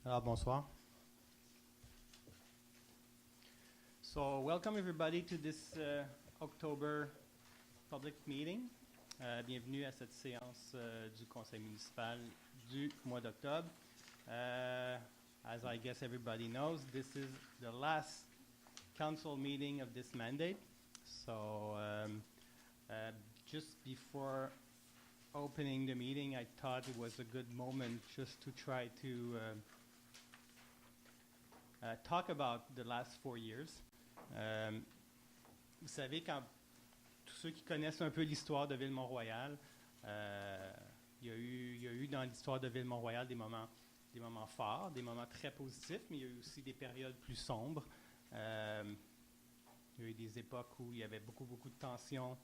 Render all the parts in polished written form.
Alors, bonsoir. So, welcome everybody to this October public meeting. Bienvenue à cette séance du conseil municipal du mois d'octobre. As I guess everybody knows, this is the last council meeting of this mandate. So, just before opening the meeting, I thought it was a good moment just to try to talk about the last 4 years. Vous savez, quand tous ceux qui connaissent un peu l'histoire de Ville Mont-Royal, il y a eu dans l'histoire de Ville Mont-Royal des moments forts, des moments très positifs, mais il y a eu aussi des périodes plus sombres. Il y a eu des époques où il y avait beaucoup de tensions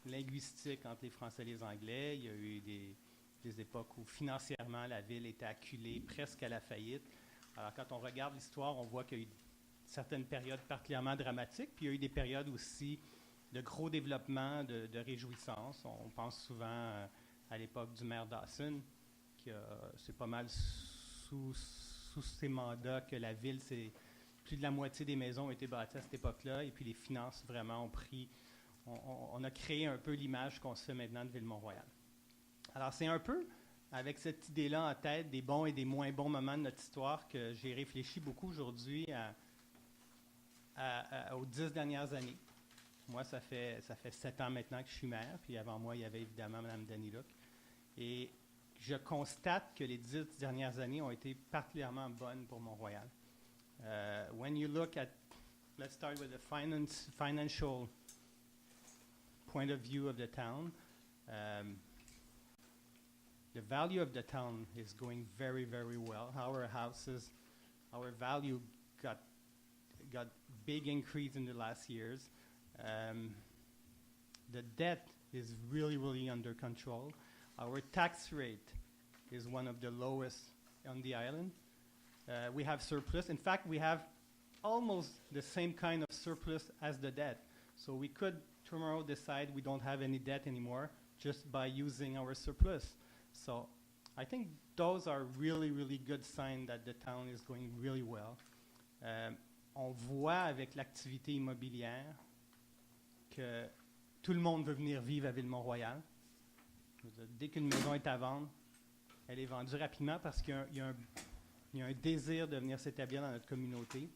linguistiques entre les Français et les Anglais. Il y a eu des époques où financièrement la ville était acculée presque à la faillite. Alors quand on regarde l'histoire, on voit qu'il y a eu certaines périodes particulièrement dramatiques, puis il y a eu des périodes aussi de gros développement, de réjouissance. On pense souvent à l'époque du maire Dawson, c'est pas mal sous ses mandats que la ville, plus de la moitié des maisons ont été bâties à cette époque-là, et puis les finances vraiment ont pris, on a créé un peu l'image qu'on se fait maintenant de Ville-Mont-Royal. Alors c'est un peu avec cette idée-là en tête, des bons et des moins bons moments de notre histoire, que j'ai réfléchi beaucoup aujourd'hui aux 10 dernières années. Moi, ça fait 7 ans maintenant que je suis maire, puis avant moi, il y avait évidemment Mme Danilouk. Et je constate que les 10 dernières années ont été particulièrement bonnes pour Mont-Royal. When you look at, let's start with the financial point of view of the town. The value of the town is going very, very well. Our houses, our value got big increase in the last years. The debt is really under control. Our tax rate is one of the lowest on the island. We have surplus. In fact, we have almost the same kind of surplus as the debt. So we could tomorrow decide we don't have any debt anymore just by using our surplus. So I think those are really good signs that the town is going really well. On voit avec l'activité immobilière que tout le monde veut venir vivre à Ville-Mont-Royal. Dès qu'une maison est à vendre, elle est vendue rapidement parce qu'il y a un désir de venir s'établir dans notre communauté.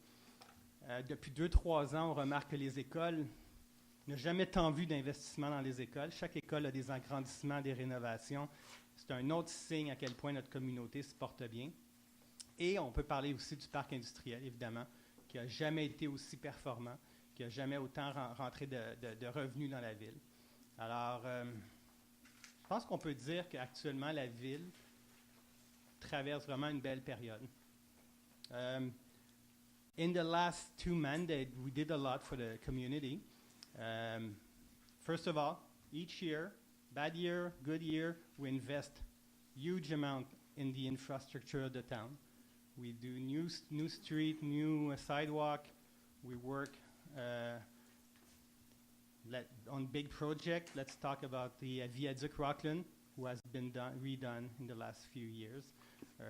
Depuis 2-3 ans, on remarque que les écoles, on n'a jamais tant vu d'investissement dans les écoles. Chaque école a des agrandissements, des rénovations. C'est un autre signe à quel point notre communauté se porte bien. Et on peut parler aussi du parc industriel, évidemment, qui n'a jamais été aussi performant, qui n'a jamais autant rentré de revenus dans la ville. Alors, je pense qu'on peut dire qu'actuellement, la ville traverse vraiment une belle période. In the last 2 mandates, we did a lot for the community. First of all, each year, bad year, good year, we invest huge amount in the infrastructure of the town. We do new street, new sidewalk. We work on big project. Let's talk about the Viaduct Rockland, who has been redone in the last few years.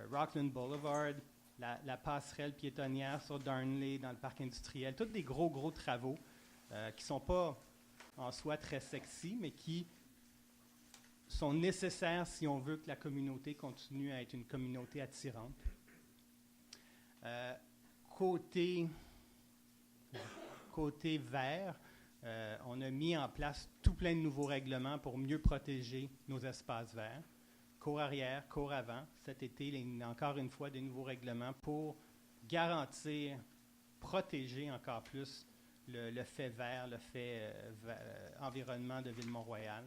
Rockland Boulevard, la passerelle piétonnière sur Darnley dans le parc industriel. Tous des gros travaux qui ne sont pas en soi très sexy, mais qui sont nécessaires si on veut que la communauté continue à être une communauté attirante. Côté vert, on a mis en place tout plein de nouveaux règlements pour mieux protéger nos espaces verts. Cour arrière, cour avant. Cet été, il y a encore une fois des nouveaux règlements pour garantir, protéger encore plus le fait vert, le fait environnement de Ville-Mont-Royal.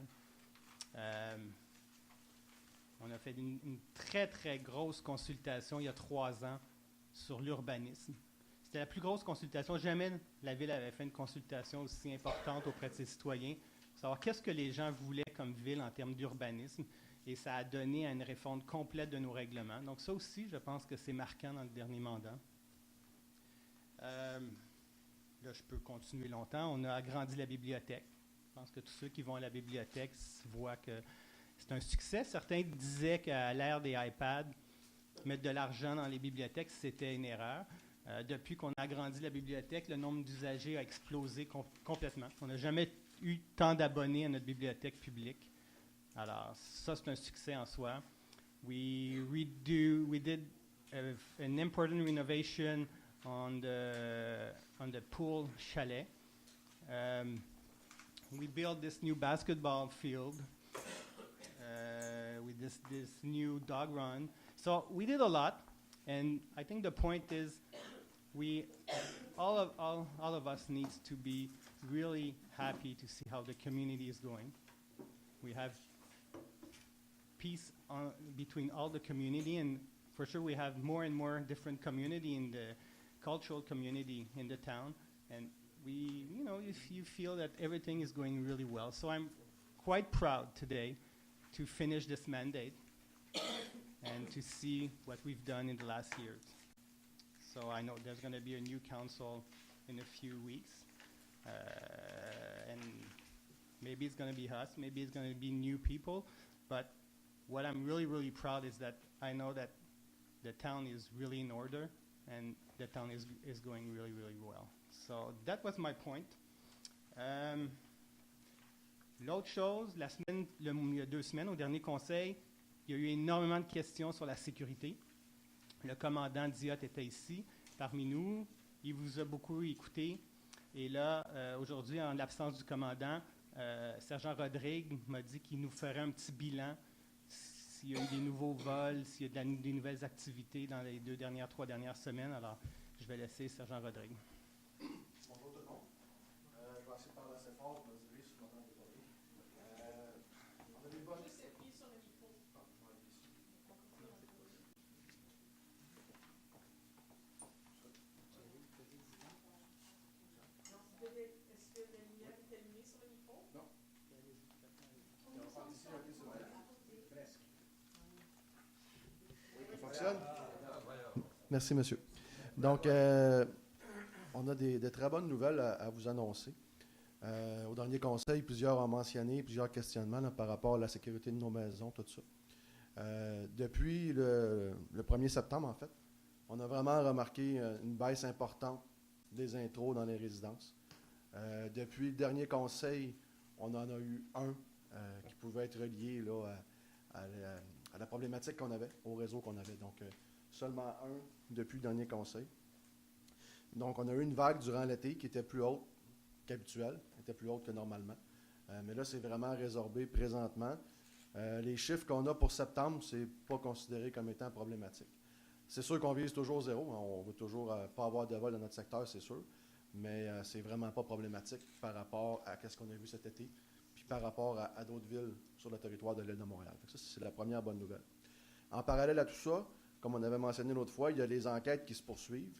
On a fait une très grosse consultation il y a 3 ans sur l'urbanisme. C'était la plus grosse consultation. Jamais la Ville avait fait une consultation aussi importante auprès de ses citoyens pour savoir qu'est-ce que les gens voulaient comme ville en termes d'urbanisme. Et ça a donné à une réforme complète de nos règlements. Donc ça aussi, je pense que c'est marquant dans le dernier mandat. Là, je peux continuer longtemps. On a agrandi la bibliothèque. Je pense que tous ceux qui vont à la bibliothèque voient que c'est un succès. Certains disaient qu'à l'ère des iPads, mettre de l'argent dans les bibliothèques, c'était une erreur. Depuis qu'on a agrandi la bibliothèque, le nombre d'usagers a explosé complètement. On n'a jamais eu tant d'abonnés à notre bibliothèque publique. Alors, ça, c'est un succès en soi. We did an important renovation on the pool chalet. We built this new basketball field with this new dog run. So we did a lot, and I think the point is, all of us needs to be really happy to see how the community is going. We have peace between all the community, and for sure we have more and more different community in the cultural community in the town, and you feel that everything is going really well. So I'm quite proud today to finish this mandate and to see what we've done in the last years. So I know there's going to be a new council in a few weeks, and maybe it's going to be us, maybe it's going to be new people, but what I'm really, really proud is that I know that the town is really in order and the town is going really, really well. So that was my point. L'autre chose, il y a 2 semaines, au dernier conseil, il y a eu énormément de questions sur la sécurité. Le commandant Diot était ici, parmi nous. Il vous a beaucoup écouté. Et là, aujourd'hui, en l'absence du commandant, Sergent Rodrigue m'a dit qu'il nous ferait un petit bilan s'il y a eu des nouveaux vols, s'il y a des nouvelles activités dans les 3 dernières semaines. Alors, je vais laisser Sergent Rodrigue. Bonjour tout le monde. Je vais essayer de parler assez fort pour mesurer si je m'entends décoller. On a des bonnes... Juste appuyer sur le micro. Est-ce que la lumière est allumée sur le micro? Non. On va faire ici, ok, c'est vrai. Presque. Ça fonctionne? Merci, monsieur. Donc, on a de très bonnes nouvelles à vous annoncer. Au dernier conseil, plusieurs ont mentionné plusieurs questionnements là, par rapport à la sécurité de nos maisons, tout ça. Depuis le 1er septembre, en fait, on a vraiment remarqué une baisse importante des intros dans les résidences. Depuis le dernier conseil, on en a eu un qui pouvait être relié là, à la problématique qu'on avait, au réseau qu'on avait. Donc, seulement un depuis le dernier conseil. Donc, on a eu une vague durant l'été qui était plus haute qu'habituelle, était plus haute que normalement. Mais là, c'est vraiment résorbé présentement. Les chiffres qu'on a pour septembre, ce n'est pas considéré comme étant problématique. C'est sûr qu'on vise toujours zéro. On ne veut toujours pas avoir de vol dans notre secteur, c'est sûr. Mais c'est vraiment pas problématique par rapport à ce qu'on a vu cet été, puis par rapport à d'autres villes sur le territoire de l'île de Montréal. Ça, c'est la première bonne nouvelle. En parallèle à tout ça, comme on avait mentionné l'autre fois, il y a les enquêtes qui se poursuivent.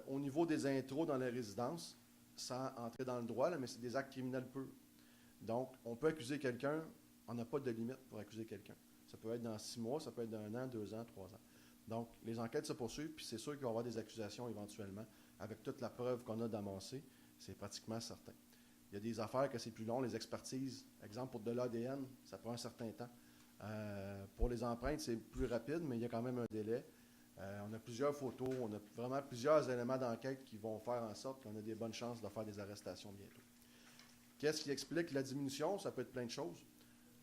Au niveau des intros dans les résidences, sans entrer dans le droit, là, mais c'est des actes criminels purs. Donc, on peut accuser quelqu'un, on n'a pas de limite pour accuser quelqu'un. Ça peut être dans 6 mois, ça peut être d'un an, 2 ans, 3 ans. Donc, les enquêtes se poursuivent, puis c'est sûr qu'il va y avoir des accusations éventuellement. Avec toute la preuve qu'on a d'amassée, c'est pratiquement certain. Il y a des affaires que c'est plus long, les expertises. Exemple, pour de l'ADN, ça prend un certain temps. Pour les empreintes, c'est plus rapide, mais il y a quand même un délai. On a plusieurs photos, on a vraiment plusieurs éléments d'enquête qui vont faire en sorte qu'on a des bonnes chances de faire des arrestations bientôt. Qu'est-ce qui explique la diminution? Ça peut être plein de choses.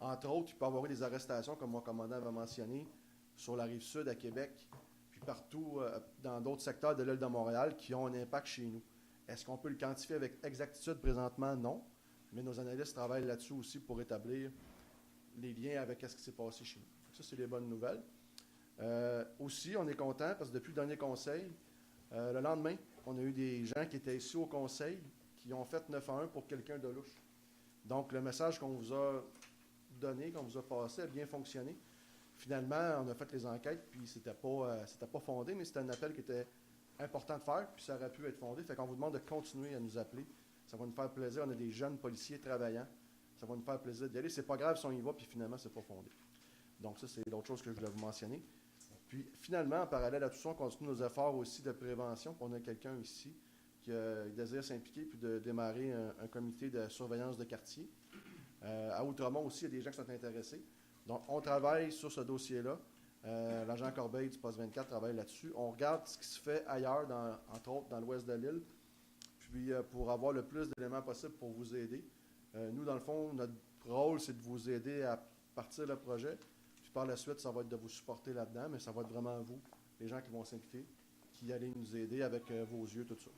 Entre autres, il peut y avoir des arrestations, comme mon commandant avait mentionné, sur la Rive-Sud à Québec, puis partout dans d'autres secteurs de l'île de Montréal qui ont un impact chez nous. Est-ce qu'on peut le quantifier avec exactitude présentement? Non. Mais nos analystes travaillent là-dessus aussi pour établir les liens avec ce qui s'est passé chez nous. Ça, c'est les bonnes nouvelles. Aussi, on est content parce que depuis le dernier conseil, le lendemain, on a eu des gens qui étaient ici au conseil qui ont fait 911 pour quelqu'un de louche. Donc, le message qu'on vous a donné, qu'on vous a passé, a bien fonctionné. Finalement, on a fait les enquêtes, puis c'était pas fondé, mais c'était un appel qui était important de faire, puis ça aurait pu être fondé. Fait qu'on vous demande de continuer à nous appeler. Ça va nous faire plaisir. On a des jeunes policiers travaillants. Ça va nous faire plaisir d'y aller. C'est pas grave si on y va, puis finalement, c'est pas fondé. Donc, ça, c'est l'autre chose que je voulais vous mentionner. Puis, finalement, en parallèle à tout ça, on continue nos efforts aussi de prévention. Puis on a quelqu'un ici qui désire s'impliquer puis de démarrer un comité de surveillance de quartier. À Outremont aussi, il y a des gens qui sont intéressés. Donc, on travaille sur ce dossier-là. L'agent Corbeil du poste 24 travaille là-dessus. On regarde ce qui se fait ailleurs, entre autres dans l'ouest de l'île, puis pour avoir le plus d'éléments possible pour vous aider. Nous, dans le fond, notre rôle, c'est de vous aider à partir le projet. Puis par la suite, ça va être de vous supporter là-dedans, mais ça va être vraiment vous, les gens qui vont s'impliquer, qui allez nous aider avec vos yeux, tout ça.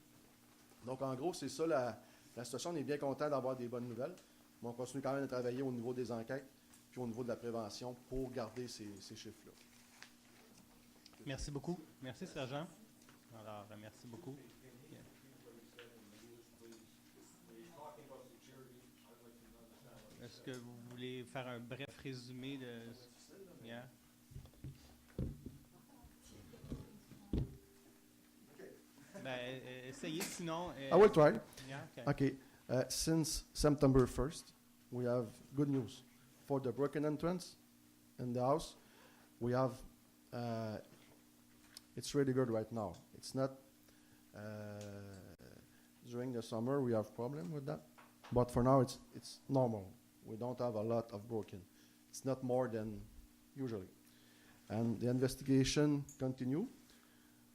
Donc, en gros, c'est ça la situation. On est bien content d'avoir des bonnes nouvelles, mais on continue quand même de travailler au niveau des enquêtes puis au niveau de la prévention pour garder ces chiffres-là. Merci beaucoup. Merci, Sergent. Alors, merci beaucoup. Yeah. Est-ce que vous voulez faire un bref résumé de... Yeah. Ben, essayez, sinon... I will try. Yeah, okay. Okay. Since September 1st, we have good news. For the broken entrance in the house, we have... it's really good right now. It's not... during the summer, we have problem with that. But for now, it's normal. We don't have a lot of broken. It's not more than usually. And the investigation continue.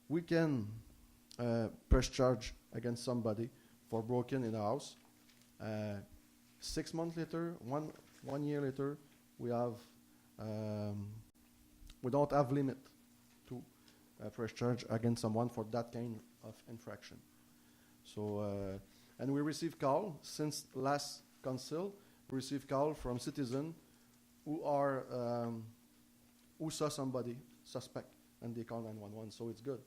We can press charge against somebody for broken in the house. 6 months later, one year later, we have we don't have limit to press charge against someone for that kind of infraction. So and we receive call since last council. We receive call from citizens who are who saw somebody suspect and they call 911. So it's good.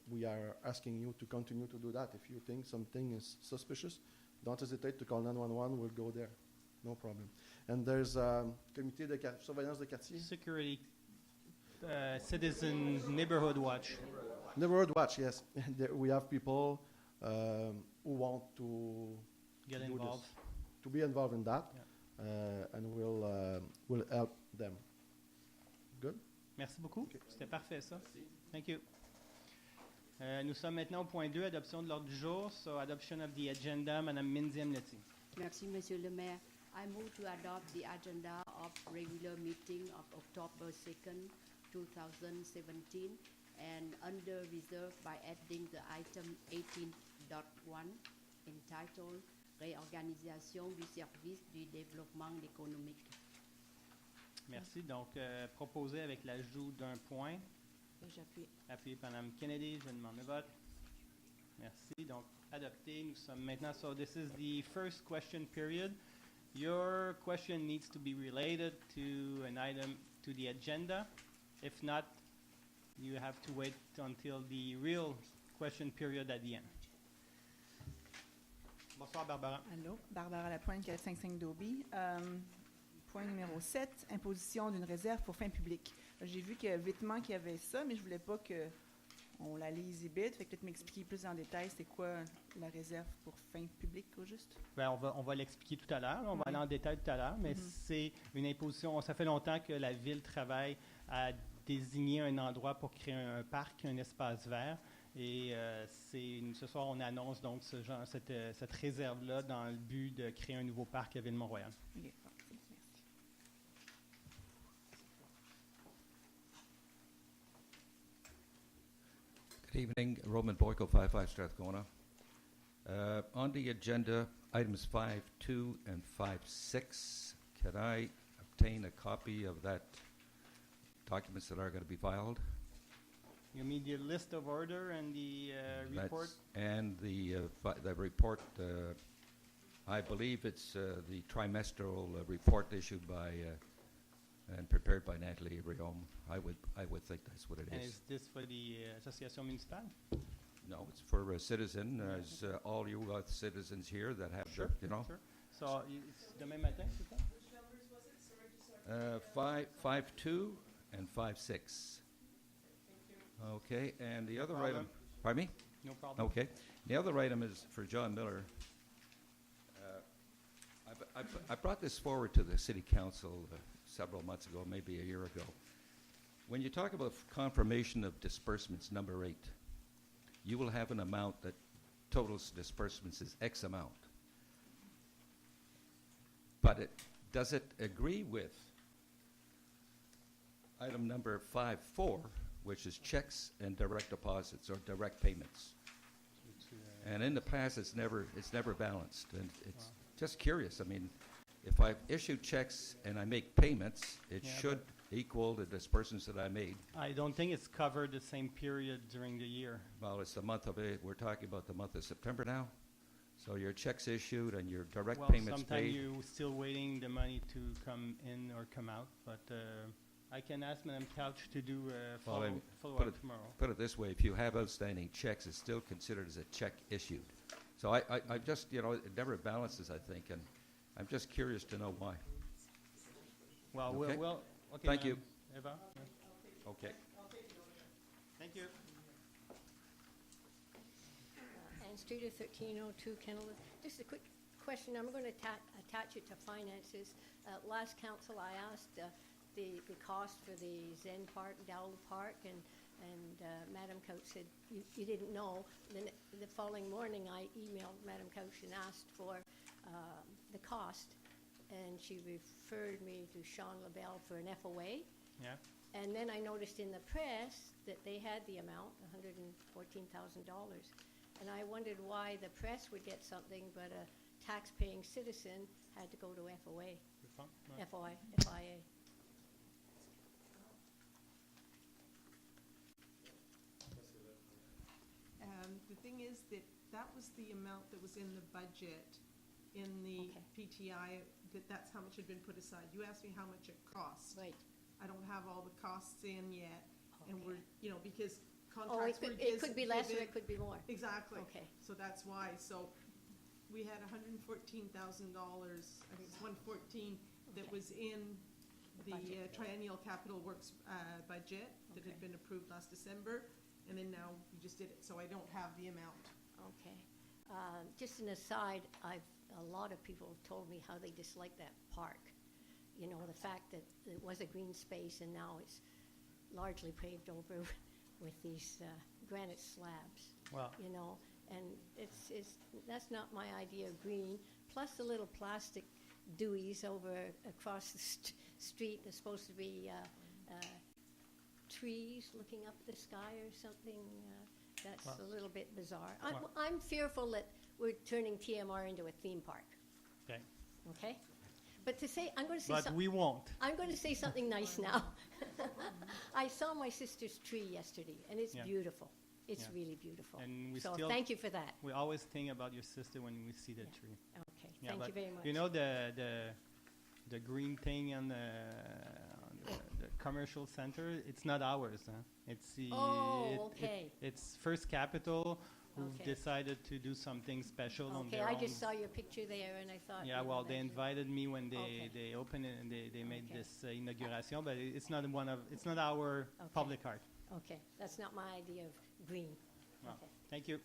We are asking you to continue to do that. If you think something is suspicious, don't hesitate to call 911. We'll go there. No problem. And there's comité de surveillance de quartier. Security, Citizen Neighborhood Watch. Neighborhood Watch, yes. We have people who want to Get do involved. this, to be involved in that, Yeah. and we'll help them. Good. Merci beaucoup. Okay. C'était parfait, ça. Thank you. Nous sommes maintenant au point 2, adoption de l'ordre du jour. So, adoption of the agenda, Madame Minziam Letty. Merci, Monsieur le Maire. I move to adopt the agenda of regular meeting of October 2nd, 2017, and under reserve by adding the item 18.1 entitled Réorganisation du service du développement économique. Merci. Donc, proposé avec l'ajout d'un point. J'appuie. Appuyé par Mme Kennedy. Je demande le vote. Merci. Donc, adopté. Nous sommes maintenant. So, this is the first question period. Your question needs to be related to an item to the agenda. If not, you have to wait until the real question period at the end. Bonsoir, Barbara. Allô, Barbara Lapointe, 455 Dobie. Point numéro 7, imposition d'une réserve pour fin publique. J'ai vu qu'il y a Vêtements qui avait ça, mais je voulais pas qu'on la lise vite. Fait que peut-être m'expliquer plus en détail c'est quoi la réserve pour fin publique au juste. Ben, on va l'expliquer tout à l'heure. On va aller en détail tout à l'heure, mais c'est une imposition. Ça fait longtemps que la Ville travaille à désigner un endroit pour créer un parc, un espace vert. Et ce soir, on annonce donc cette réserve-là dans le but de créer un nouveau parc à Ville Mont-Royal. Okay, parfait, merci. Good evening, Roman Boyko, 55 Strathcona. On the agenda, items 5.2 and 5.6. Can I obtain a copy of that documents that are going to be filed? You mean the list of order and the report? And the report, I believe it's the trimestral report issued by and prepared by Natalie Riom. I would think that's what it And is. is this for the Association Municipale? No, it's for a citizen, as all you citizens here that have, Sure, you know. Sure. So, it's demain matin, c'est ça? Which numbers was it? Sorry, just sorry. 5.2 and 5.6. Thank you. Okay, and the No other problem. item, pardon me? No problem. Okay. The other item is for John Miller. I brought this forward to the city council several months ago, maybe a year ago. When you talk about confirmation of disbursements, number 8, you will have an amount that totals disbursements is X amount. But does it agree with item number 5.4, which is checks and direct deposits or direct payments. And in the past, it's never balanced, and it's just curious. I mean, if I issue checks and I make payments, it should equal the disbursements that I made. I don't think it's covered the same period during the year. Well, it's the month of it. We're talking about the month of September now. So your checks issued and your direct payments sometimes paid. you're still waiting the money to come in or come out, but I can ask Madam Couch to do a Well, then follow-up tomorrow. Put it this way, if you have outstanding checks, it's still considered as a check issued. So I just, it never balances, I think, and I'm just curious to know why. Well, Okay. okay, Thank you. Eva? Okay. Thank you. Ann Streeter, 1302 Kennel. Just a quick question. I'm going to attach it to finances. Last council, I asked the cost for the Zen Park, Dowell Park, and Madam Coach said you didn't know. Then the following morning, I emailed Madam Coach and asked for the cost, and she referred me to Sean LaBelle for an FOA. Yeah. And then I noticed in the press that they had the amount, $114,000. And I wondered why the press would get something, but a tax-paying citizen had to go to FOA, FIA. The thing is that was the amount that was in the budget, in the PTI, that's how much had been put aside. You asked me how much it cost. Right. I don't have all the costs in yet, and Okay. we're, because Oh, contracts were it could be less or given- it could be more. Exactly. Okay. So that's why. So we had $114,000, I think it's 114, that Okay. was in the budget. triennial capital works budget that Okay. had been approved last December, and then now we just did it. So I don't have the amount. Okay. Just an aside, a lot of people have told me how they dislike that park. You know, the fact that it was a green space and now it's largely paved over with these granite slabs, Well, you know, and that's not my idea of green. Plus the little plastic dewies over across the street. They're supposed to be trees looking up the sky or something. That's Well- a little bit bizarre. Well- I'm fearful that we're turning TMR into a theme park. okay. Okay? But I'm going to say But something. we won't. I'm going to say something nice now. I saw my sister's tree yesterday, and it's Yeah. beautiful. It's Yeah. really beautiful. And we so still- thank you for that. We always think about your sister when we see the Yeah. tree. Okay, Yeah, thank but you very much. You know the green thing on the commercial center? It's not ours, huh? It's the okay. it's First Capital who've Okay. decided to do something special on Okay, their I own. just saw your picture there, and I thought. Yeah, you know, well, they that's- invited me when Okay. they opened it and they made Okay. this inauguration, but it's not it's not our Okay. public art. Okay, that's not my idea of green. Well, Okay. Thank you.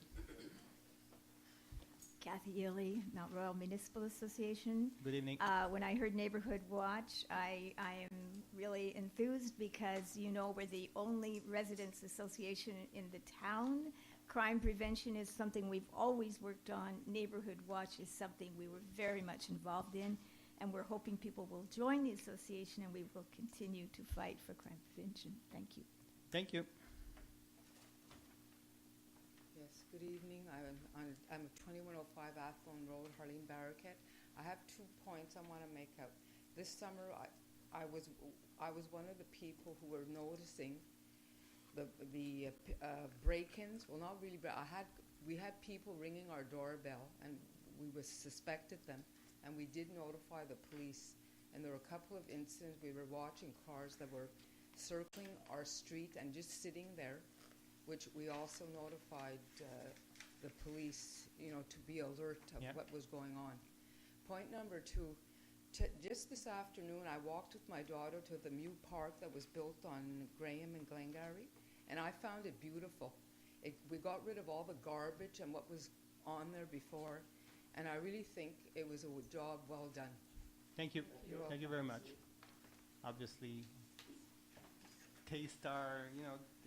Kathy Ely, Mount Royal Municipal Association. Good evening. When I heard Neighborhood Watch, I am really enthused because, we're the only residents association in the town. Crime prevention is something we've always worked on. Neighborhood Watch is something we were very much involved in, and we're hoping people will join the association and we will continue to fight for crime prevention. Thank you. Thank you. Yes, good evening. I'm at 2105 Athlone Road, Harlene Barraquette. I have 2 points I want to make out. This summer, I was one of the people who were noticing the break-ins. Well, not really, but we had people ringing our doorbell, and we suspected them, and we did notify the police. And there were a couple of incidents. We were watching cars that were circling our street and just sitting there, which we also notified the police, to be alert of Yep. what was going on. Point number 2, just this afternoon, I walked with my daughter to the new park that was built on Graham and Glengarry, and I found it beautiful. We got rid of all the garbage and what was on there before, and I really think it was a job well done. Thank you. You're Thank you very much. Obviously, taste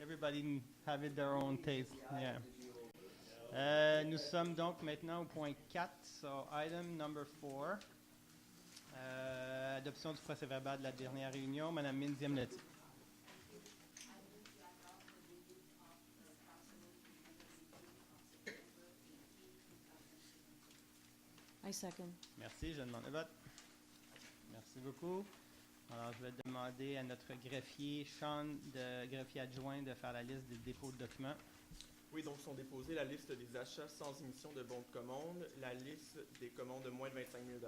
everybody have it their own taste. Yeah. Nous sommes donc maintenant au point 4, so item number 4. Adoption du procès verbal de la dernière réunion. Madame Minziam l'a dit. I second. Merci, je demande le vote. Merci beaucoup. Alors, je vais demander à notre greffier, Sean, greffier adjoint, de faire la liste des dépôts de documents. Oui, donc sont déposés la liste des achats sans émission de bons de commande, la liste des commandes de moins de 25 000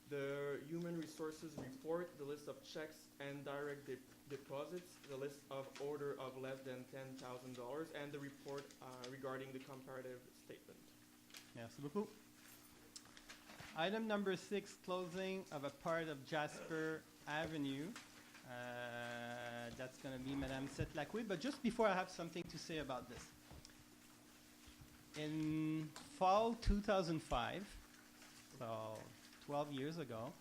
the Human Resources Report, the list of checks and direct deposits, the list of order of less than $10,000, and the report regarding the comparative statement. Merci beaucoup. Item number 6, closing of a part of Jasper Avenue. That's going to be Madame Setlacoué. But just before, I have something to say about this. In fall 2005, so 12 years ago,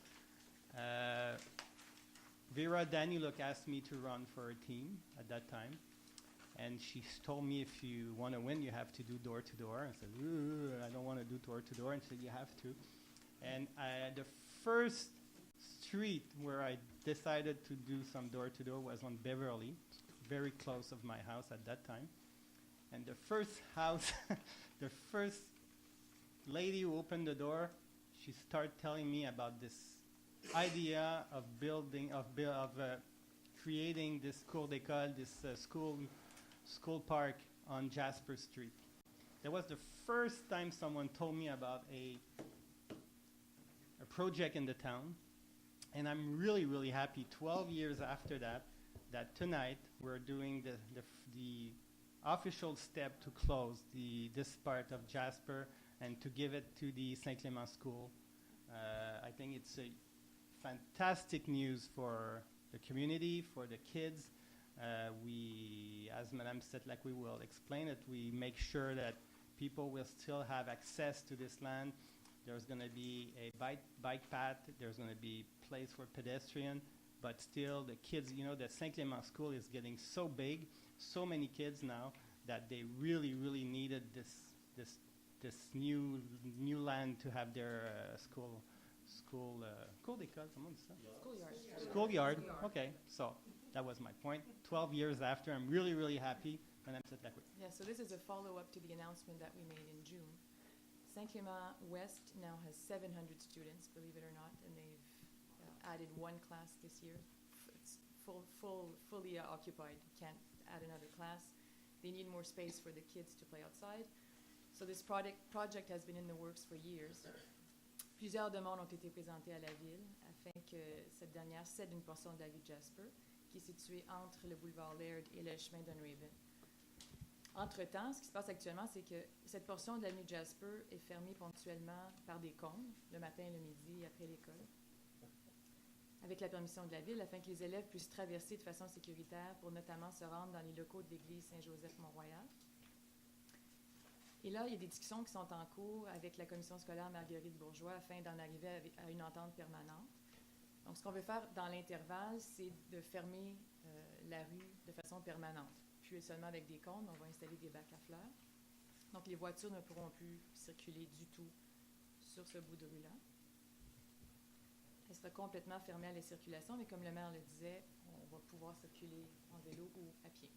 Vera Daniluk asked me to run for a team at that time. And she told me, if you want to win, you have to do door-to-door. I said, I don't want to do door-to-door. And she said, you have to. And the first street where I decided to do some door-to-door was on Beverly, very close of my house at that time. And the first house, the first lady who opened the door, she started telling me about this idea of creating this cour d'école, this school park on Jasper Street. That was the first time someone told me about a project in the town. And I'm really, really happy 12 years after that tonight we're doing the official step to close this part of Jasper and to give it to the Saint Clement School. I think it's a fantastic news for the community, for the kids. We, as Madame Setlacoué will explain it, we make sure that people will still have access to this land. There's going to be a bike path. There's going to be place for pedestrian. But still, the kids, the Saint Clement School is getting so big, so many kids now, that they really, really needed this new land to have their school d'école, comment on dit ça? Schoolyard. Okay, so that was my point. 12 years after, I'm really, really happy. Madame Setlacoué. Yeah, so this is a follow-up to the announcement that we made in June. Saint Clement West now has 700 students, believe it or not, and they've added one class this year. It's fully occupied. Can't add another class. They need more space for the kids to play outside. So this project has been in the works for years. Plusieurs demandes ont été présentées à la Ville afin que cette dernière cède une portion de la rue Jasper, qui est située entre le boulevard Laird et le chemin Dunraven. Entre-temps, ce qui se passe actuellement, c'est que cette portion de l'avenue Jasper est fermée ponctuellement par des cônes, le matin, le midi, après l'école, avec la permission de la Ville, afin que les élèves puissent traverser de façon sécuritaire pour notamment se rendre dans les locaux de l'église Saint-Joseph Mont-Royal. Et là, il y a des discussions qui sont en cours avec la commission scolaire Marguerite Bourgeois afin d'en arriver à une entente permanente. Donc, ce qu'on veut faire dans l'intervalle, c'est de fermer la rue de façon permanente. Puis seulement avec des cônes, on va installer des bacs à fleurs. Donc, les voitures ne pourront plus circuler du tout sur ce bout de rue-là. Elle sera complètement fermée à la circulation, mais comme le maire le disait, on va pouvoir circuler en vélo ou à pied.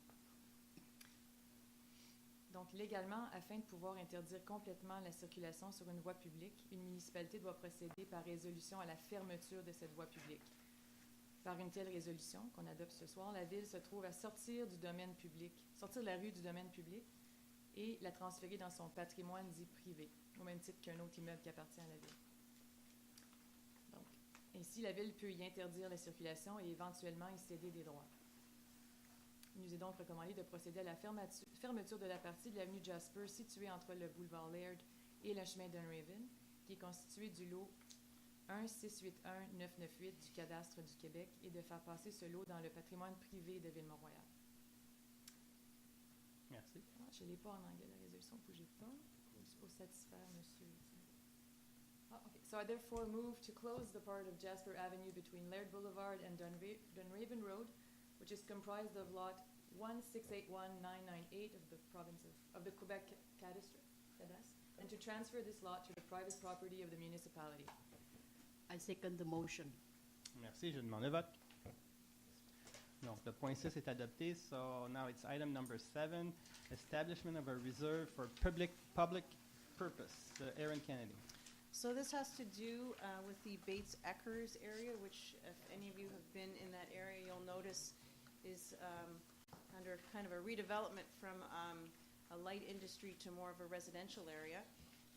Donc, légalement, afin de pouvoir interdire complètement la circulation sur une voie publique, une municipalité doit procéder par résolution à la fermeture de cette voie publique. Par une telle résolution qu'on adopte ce soir, la Ville se trouve à sortir du domaine public, sortir de la rue du domaine public et la transférer dans son patrimoine dit privé, au même titre qu'un autre immeuble qui appartient à la Ville. Donc, ainsi, la Ville peut y interdire la circulation et éventuellement y céder des droits. Il nous est donc recommandé de procéder à la fermeture de la partie de l'avenue Jasper située entre le boulevard Laird et le chemin Dunraven, qui est constituée du lot 1681998 du cadastre du Québec et de faire passer ce lot dans le patrimoine privé de Ville-Mont-Royal. Merci. Je ne l'ai pas en anglais, la résolution, bougez pas. C'est pour satisfaire monsieur. Okay. So I therefore move to close the part of Jasper Avenue between Laird Boulevard and Dunraven Road, which is comprised of lot 1681998 of the province of the Quebec cadastre, and to transfer this lot to the private property of the municipality. I second the motion. Merci, je demande le vote. Donc, le point 6 est adopté. So now it's item number 7, establishment of a reserve for public purpose. Aaron Kennedy. So this has to do with the Bates-Eckers area, which if any of you have been in that area, you'll notice is under kind of a redevelopment from a light industry to more of a residential area.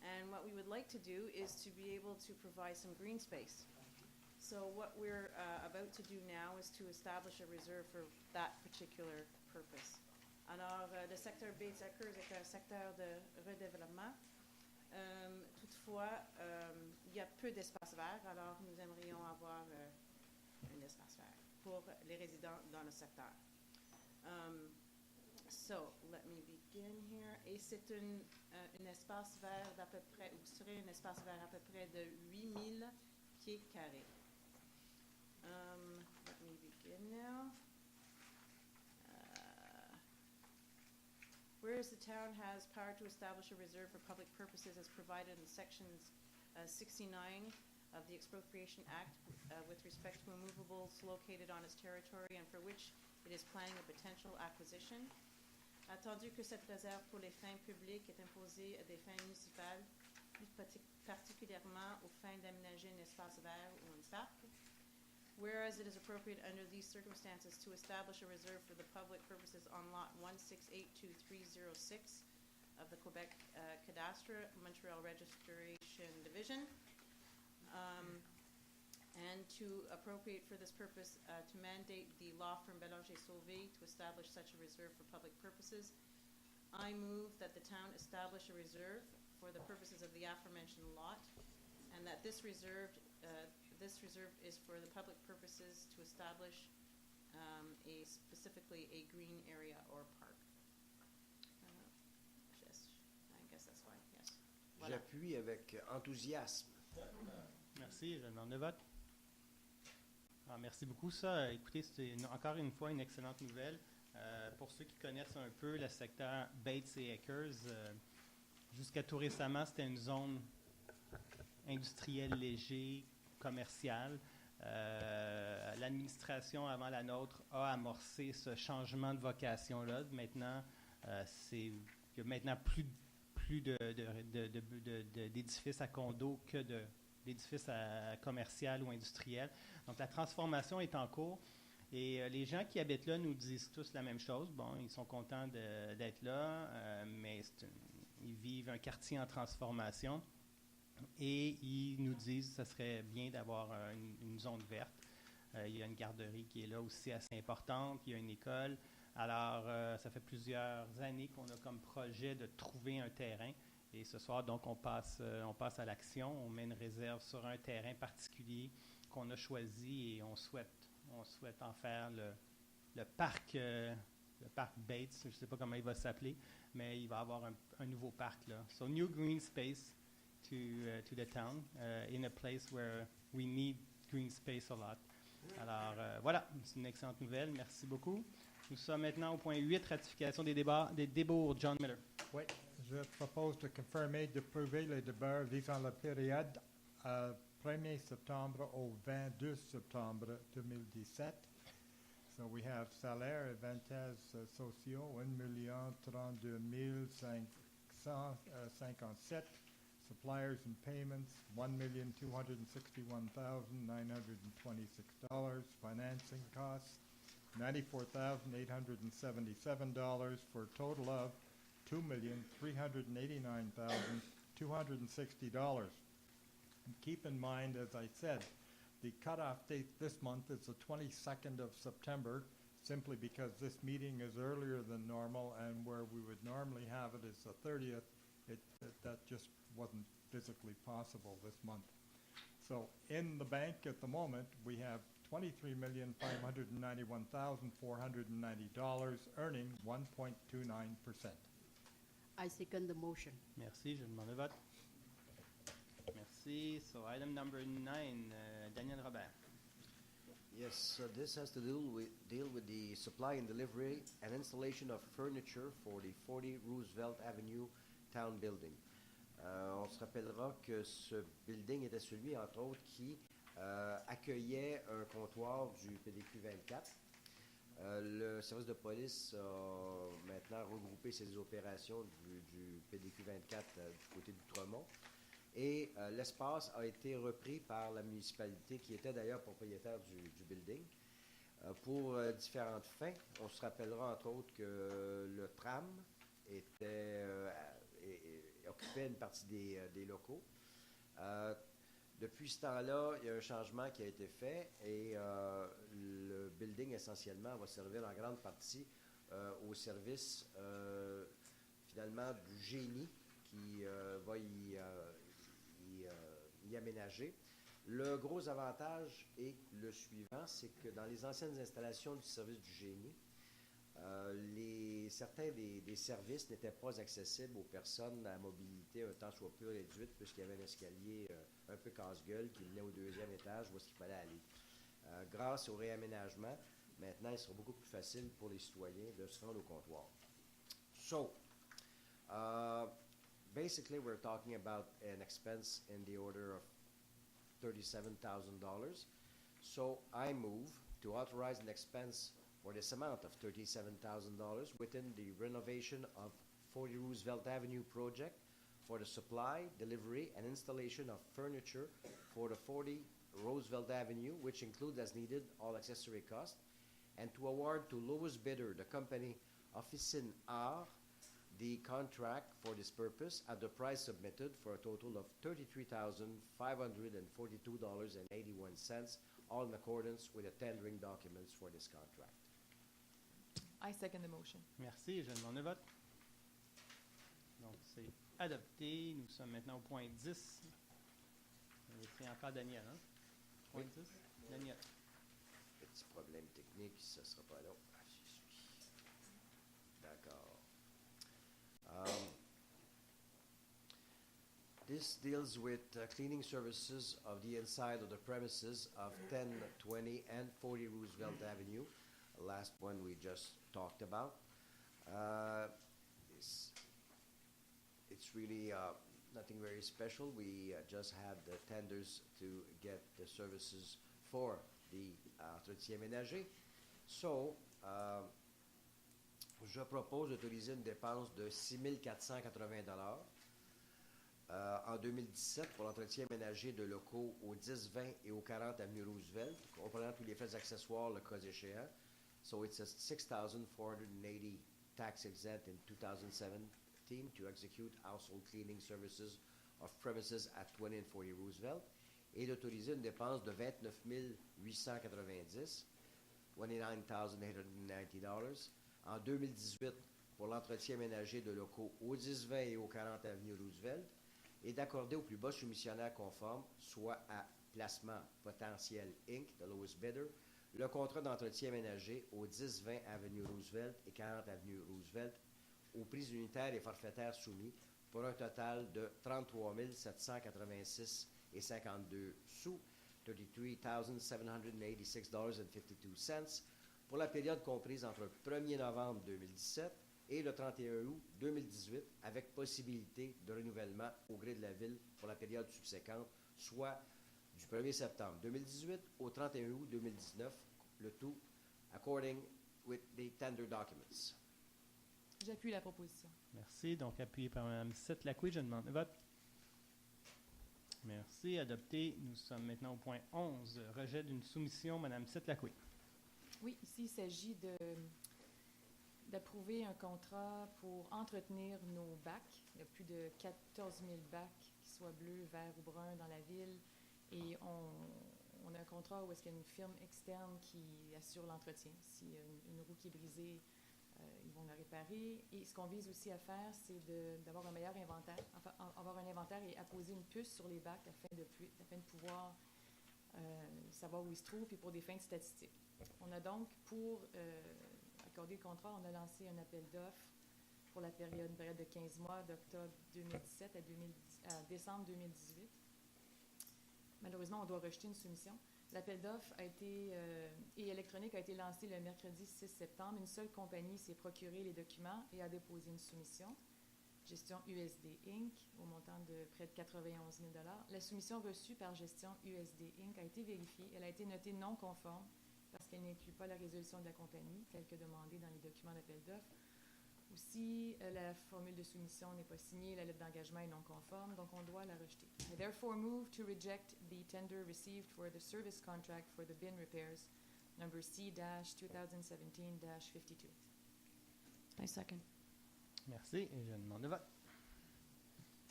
And what we would like to do is to be able to provide some green space. So what we're about to do now is to establish a reserve for that particular purpose. Alors, le secteur Bates-Eckers est un secteur de redéveloppement. Toutefois, il y a peu d'espace vert, alors nous aimerions avoir un espace vert pour les résidents dans le secteur. So, let me begin here. Et c'est un espace vert d'à peu près, ou serait un espace vert à peu près de 8000 pieds carrés. Let me begin now. Whereas the town has power to establish a reserve for public purposes as provided in sections 69 of the Expropriation Act with respect to immovables located on its territory and for which it is planning a potential acquisition. Attendu que cette réserve pour les fins publiques est imposée à des fins municipales, plus particulièrement aux fins d'aménager un espace vert ou un parc. Whereas it is appropriate under these circumstances to establish a reserve for the public purposes on lot 1682306 of the Quebec Cadastre, Montreal Registration Division, and to appropriate for this purpose to mandate the law firm Bélanger-Sauvé to establish such a reserve for public purposes, I move that the town establish a reserve for the purposes of the aforementioned lot, and that this reserve is for the public purposes to establish specifically a green area or park. I guess that's fine, yes. Voilà. J'appuie avec enthousiasme. Merci, je demande le vote. Ah, merci beaucoup. Ça, écoutez, c'est encore une fois une excellente nouvelle. Pour ceux qui connaissent un peu le secteur Bates et Eckers, jusqu'à tout récemment, c'était une zone industrielle léger, commerciale. L'administration avant la nôtre a amorcé ce changement de vocation-là. Maintenant, il y a maintenant plus d'édifices à condos que d'édifices commerciaux ou industriels. Donc, la transformation est en cours. Et les gens qui habitent là nous disent tous la même chose. Bon, ils sont contents d'être là, mais ils vivent un quartier en transformation. Et ils nous disent que ce serait bien d'avoir une zone verte. Il y a une garderie qui est là aussi assez importante. Il y a une école. Alors, ça fait plusieurs années qu'on a comme projet de trouver un terrain. Et ce soir, donc, on passe à l'action. On met une réserve sur un terrain particulier qu'on a choisi et on souhaite en faire le parc Bates. Je ne sais pas comment il va s'appeler, mais il va y avoir un nouveau parc là. So, new green space to the town in a place where we need green space a lot. Alors, voilà, c'est une excellente nouvelle. Merci beaucoup. Nous sommes maintenant au point 8, ratification des débours. John Miller. Oui, je propose de confirmer, d'approuver les débours visant la période 1er septembre au 22 septembre 2017. So we have salaire et avantages sociaux 1 032 557. Suppliers and payments, $1,261,926. Financing costs, $94,877 for a total of $2,389,260. And keep in mind, as I said, the cutoff date this month is the 22nd of September, simply because this meeting is earlier than normal, and where we would normally have it is the 30th. That just wasn't physically possible this month. So in the bank at the moment, we have $23,591,490, earning 1.29%. I second the motion. Merci, je demande le vote. Merci. So item number 9, Daniel Robert. Yes, so this has to deal with the supply and delivery and installation of furniture for the 40 Roosevelt Avenue Town Building. On se rappellera que ce building était celui, entre autres, qui accueillait un comptoir du PDQ 24. Le service de police a maintenant regroupé ses opérations du PDQ 24 du côté d'Outremont. Et l'espace a été repris par la municipalité, qui était d'ailleurs propriétaire du building, pour différentes fins. On se rappellera entre autres que le tram occupait une partie des locaux. Depuis ce temps-là, il y a un changement qui a été fait et le building essentiellement va servir en grande partie au service finalement du génie qui va y aménager. Le gros avantage est le suivant, c'est que dans les anciennes installations du service du génie, certains des services n'étaient pas accessibles aux personnes à mobilité un temps soit peu réduite, puisqu'il y avait un escalier un peu casse-gueule qui menait au deuxième étage où est-ce qu'il fallait aller. Grâce au réaménagement, maintenant, il sera beaucoup plus facile pour les citoyens de se rendre au comptoir. So, basically, we're talking about an expense in the order of $37,000. So, I move to authorize an expense for this amount of $37,000 within the renovation of 40 Roosevelt Avenue project for the supply, delivery, and installation of furniture for the 40 Roosevelt Avenue, which includes as needed all accessory costs, and to award to lowest bidder, the company Officine Art, the contract for this purpose at the price submitted for a total of $33,542.81, all in accordance with the tendering documents for this contract. I second the motion. Merci. Je demande le vote. Donc, c'est adopté. Nous sommes maintenant au point 10. C'est encore Daniel, hein? Point 10. Daniel. Petit problème technique, ce ne sera pas long. J'y suis. D'accord. This deals with cleaning services of the inside of the premises of 10, 20, and 40 Roosevelt Avenue. The last one we just talked about. It's really nothing very special. We just had the tenders to get the services for the entretien ménager. So, je propose d'autoriser une dépense de $6 480 en 2017 pour l'entretien ménager de locaux au 10-20 et au 40 avenue Roosevelt, comprenant tous les frais accessoires le cas échéant. So it's a $6,480 tax exempt in 2017 to execute household cleaning services of premises at 20 and 40 Roosevelt, et d'autoriser une dépense de $29 890, $29,890 en 2018 pour l'entretien ménager de locaux au 10-20 et au 40 avenue Roosevelt, et d'accorder au plus bas soumissionnaire conforme, soit à Placement Potentiel Inc., the lowest bidder, le contrat d'entretien ménager au 10-20 avenue Roosevelt et 40 avenue Roosevelt au prix unitaire et forfaitaire soumis pour un total de $33 786,52 sous, $33,786.52 pour la période comprise entre le 1er novembre 2017 et le 31 août 2018, avec possibilité de renouvellement au gré de la Ville pour la période subséquente, soit du 1er septembre 2018 au 31 août 2019, le tout according with the tender documents. J'appuie la proposition. Merci. Donc, appuyé par Mme Setlacoué, je demande le vote. Merci. Adopté. Nous sommes maintenant au point 11. Rejet d'une soumission, Mme Setlacoué. Oui, ici, il s'agit d'approuver un contrat pour entretenir nos bacs. Il y a plus de 14 000 bacs, qu'ils soient bleus, verts ou bruns, dans la ville. Et on a un contrat où est-ce qu'il y a une firme externe qui assure l'entretien. S'il y a une roue qui est brisée, ils vont la réparer. Et ce qu'on vise aussi à faire, c'est d'avoir un meilleur inventaire, enfin, avoir un inventaire et apposer une puce sur les bacs afin de pouvoir savoir où ils se trouvent, puis pour des fins de statistiques. On a donc, pour accorder le contrat, on a lancé un appel d'offres pour la période de 15 mois, d'octobre 2017 à décembre 2018. Malheureusement, on doit rejeter une soumission. L'appel d'offres et électronique a été lancé le mercredi 6 septembre. Une seule compagnie s'est procuré les documents et a déposé une soumission. Gestion USD Inc., au montant de près de 91 000 $. La soumission reçue par Gestion USD Inc. a été vérifiée. Elle a été notée non conforme parce qu'elle n'inclut pas la résolution de la compagnie, telle que demandée dans les documents d'appel d'offres. Aussi, la formule de soumission n'est pas signée, la lettre d'engagement est non conforme, donc on doit la rejeter. I therefore move to reject the tender received for the service contract for the bin repairs, number C-2017-52. I second. Merci. Et je demande le vote.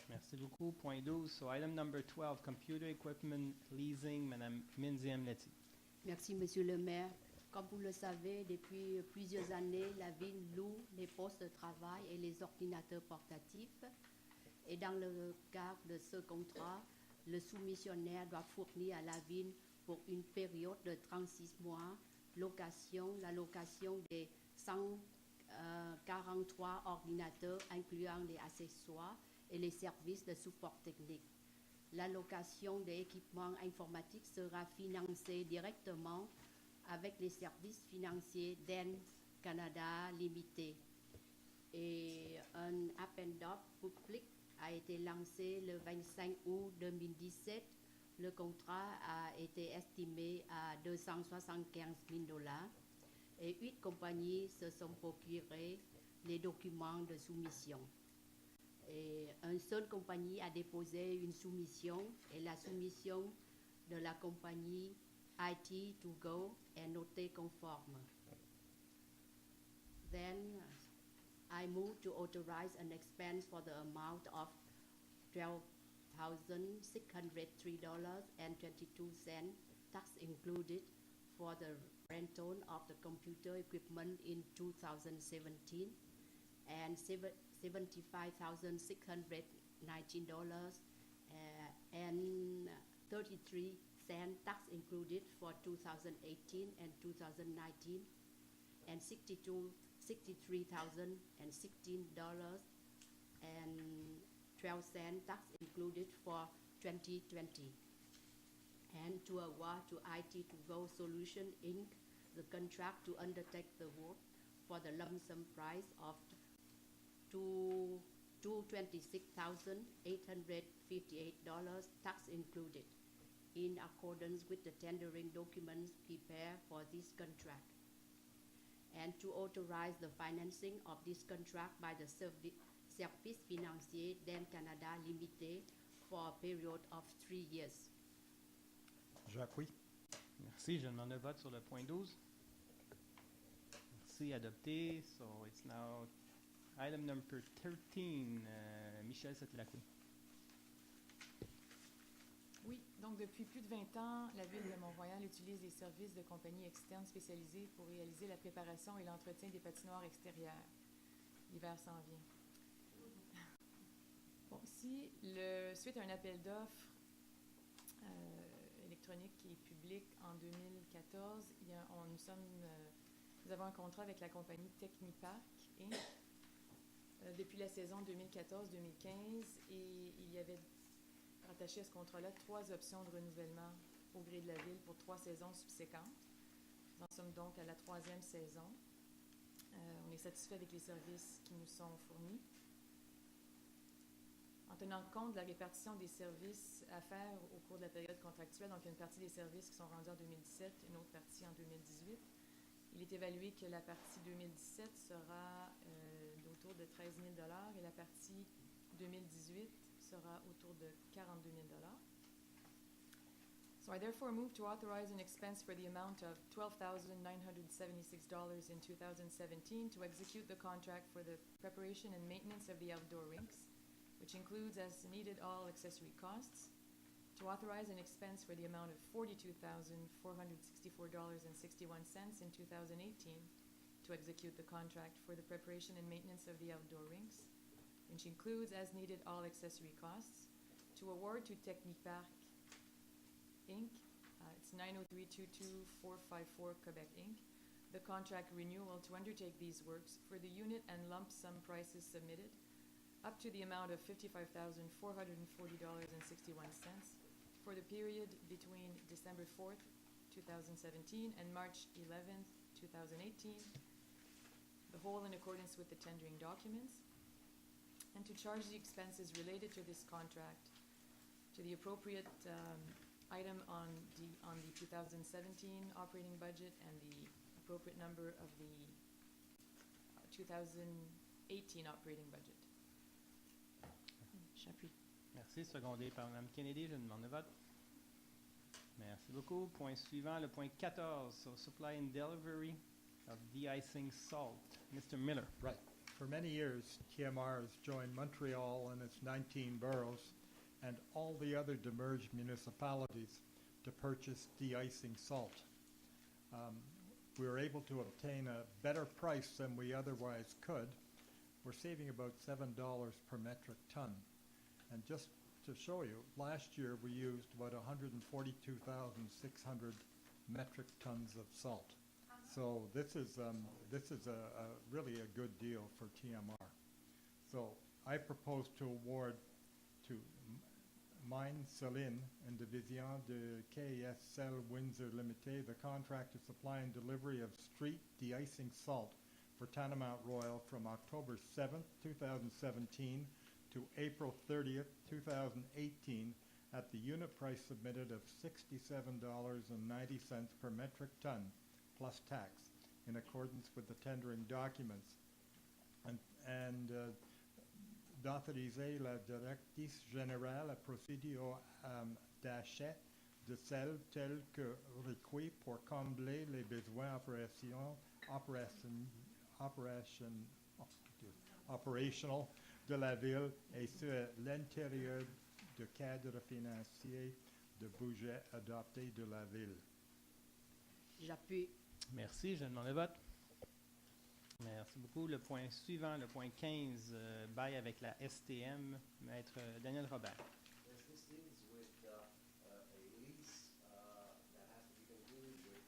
Merci beaucoup. Point 12. So item number 12, computer equipment leasing. Madame Minziam-Letty. Merci, Monsieur le maire. Comme vous le savez, depuis plusieurs années, la ville loue les postes de travail et les ordinateurs portatifs. Et dans le cadre de ce contrat, le soumissionnaire doit fournir à la ville pour une période de 36 mois la location des 143 ordinateurs, incluant les accessoires et les services de support technique. L'allocation des équipements informatiques sera financée directement avec les services financiers d'En Canada Limité. Et un appel d'offres public a été lancé le 25 août 2017. Le contrat a été estimé à 275 000 $. Et 8 compagnies se sont procurées les documents de soumission. Et une seule compagnie a déposé une soumission et la soumission de la compagnie IT2Go est notée conforme. Then I move to authorize an expense for the amount of $12,603.22, tax included, for the rental of the computer equipment in 2017 and $75,619 and 33 cents tax included for 2018 and 2019 and $63,016 and 12 cents tax included for 2020, and to award to IT2Go Solution Inc. the contract to undertake the work for the lump sum price of $226,858, tax included, in accordance with the tendering documents prepared for this contract, and to authorize the financing of this contract by the Service Financier d'En Canada Limité for a period of 3 years. J'appuie. Merci. Je demande le vote sur le point 12. Merci. Adopté. So it's now item number 13. Michel Setlacou. Oui, donc depuis plus de 20 ans, la Ville de Mont-Royal utilise les services de compagnies externes spécialisées pour réaliser la préparation et l'entretien des patinoires extérieures. L'hiver s'en vient. Bon, ici, suite à un appel d'offres électronique et public en 2014, nous avons un contrat avec la compagnie Technipark Inc. Depuis la saison 2014-2015, et il y avait rattaché à ce contrat-là 3 options de renouvellement au gré de la Ville pour 3 saisons subséquentes. Nous en sommes donc à la 3e saison. On est satisfait avec les services qui nous sont fournis. En tenant compte de la répartition des services à faire au cours de la période contractuelle, donc il y a une partie des services qui sont rendus en 2017, une autre partie en 2018, il est évalué que la partie 2017 sera autour de 13 000 $ et la partie 2018 sera autour de 42 000 $. So I therefore move to authorize an expense for the amount of $12,976 in 2017 to execute the contract for the preparation and maintenance of the outdoor rinks, which includes as needed all accessory costs, to authorize an expense for the amount of $42,464.61 in 2018 to execute the contract for the preparation and maintenance of the outdoor rinks, which includes as needed all accessory costs, to award to Technipark Inc., it's 903-22454 Quebec Inc., the contract renewal to undertake these works for the unit and lump sum prices submitted, up to the amount of $55,440.61 for the period between December 4th, 2017 and March 11th, 2018, the whole in accordance with the tendering documents, and to charge the expenses related to this contract to the appropriate item on the 2017 operating budget and the appropriate number of the 2018 2018 operating budget. J'appuie. Merci. Secondé par Mme Kennedy. Je demande le vote. Merci beaucoup. Point suivant, le point 14. So supply and delivery of de-icing salt. Mr. Miller. Right. For many years, TMR has joined Montreal and its 19 boroughs and all the other demerged municipalities to purchase de-icing salt. We were able to obtain a better price than we otherwise could. We're saving about $7 per metric ton. And just to show you, last year we used about 142,600 metric tons of salt. So this is a really a good deal for TMR. So I propose to award to Mine Celine and Division de KSL Windsor Limited the contract to supply and delivery of street de-icing salt for Tanamount Royal from October 7th, 2017 to April 30th, 2018 at the unit price submitted of $67.90 per metric ton plus tax in accordance with the tendering documents. And d'autoriser la directrice générale à procéder au d'achat de sel tel que requis pour combler les besoins operational de la ville et sur l'intérieur du cadre financier de budget adopté de la ville. J'appuie. Merci. Je demande le vote. Merci beaucoup. Le point suivant, le point 15, bail avec la STM, Maître Daniel Robert. Yes, this deals with a lease that has to be concluded with.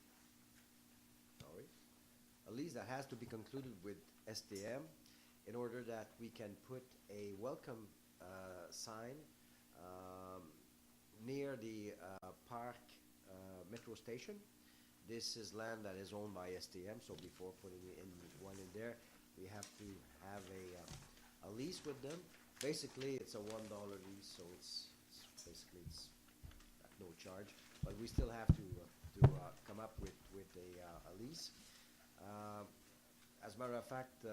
Sorry, a lease that has to be concluded with STM in order that we can put a welcome sign near the Park metro station. This is land that is owned by STM, so before putting one in there, we have to have a lease with them. Basically, it's a $1 lease, so it's at no charge, but we still have to come up with a lease. As a matter of fact,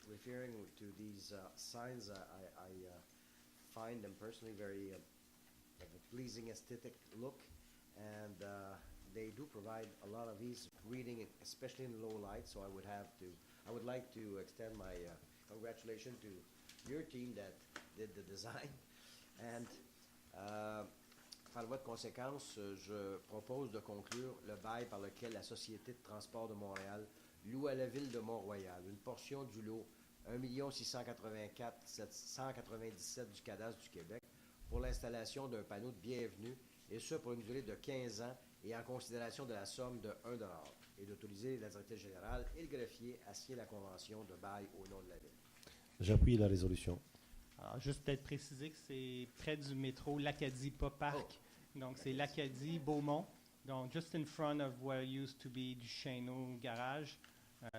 referring to these signs, I find them personally very have a pleasing aesthetic look, and they do provide a lot of ease reading, especially in low light. So I would like to extend my congratulations to your team that did the design. And par voie de conséquence, je propose de conclure le bail par lequel la Société de transport de Montréal loue à la Ville de Mont-Royal une portion du lot 1 684 797 du cadastre du Québec pour l'installation d'un panneau de bienvenue, et ce pour une durée de 15 ans et en considération de la somme de $1, et d'autoriser la directrice générale et le greffier à signer la convention de bail au nom de la Ville. J'appuie la résolution. Alors, juste peut-être préciser que c'est près du métro l'Acadie, pas Parc. Donc, c'est l'Acadie, Beaumont. Donc, just in front of where used to be du Chêneau garage,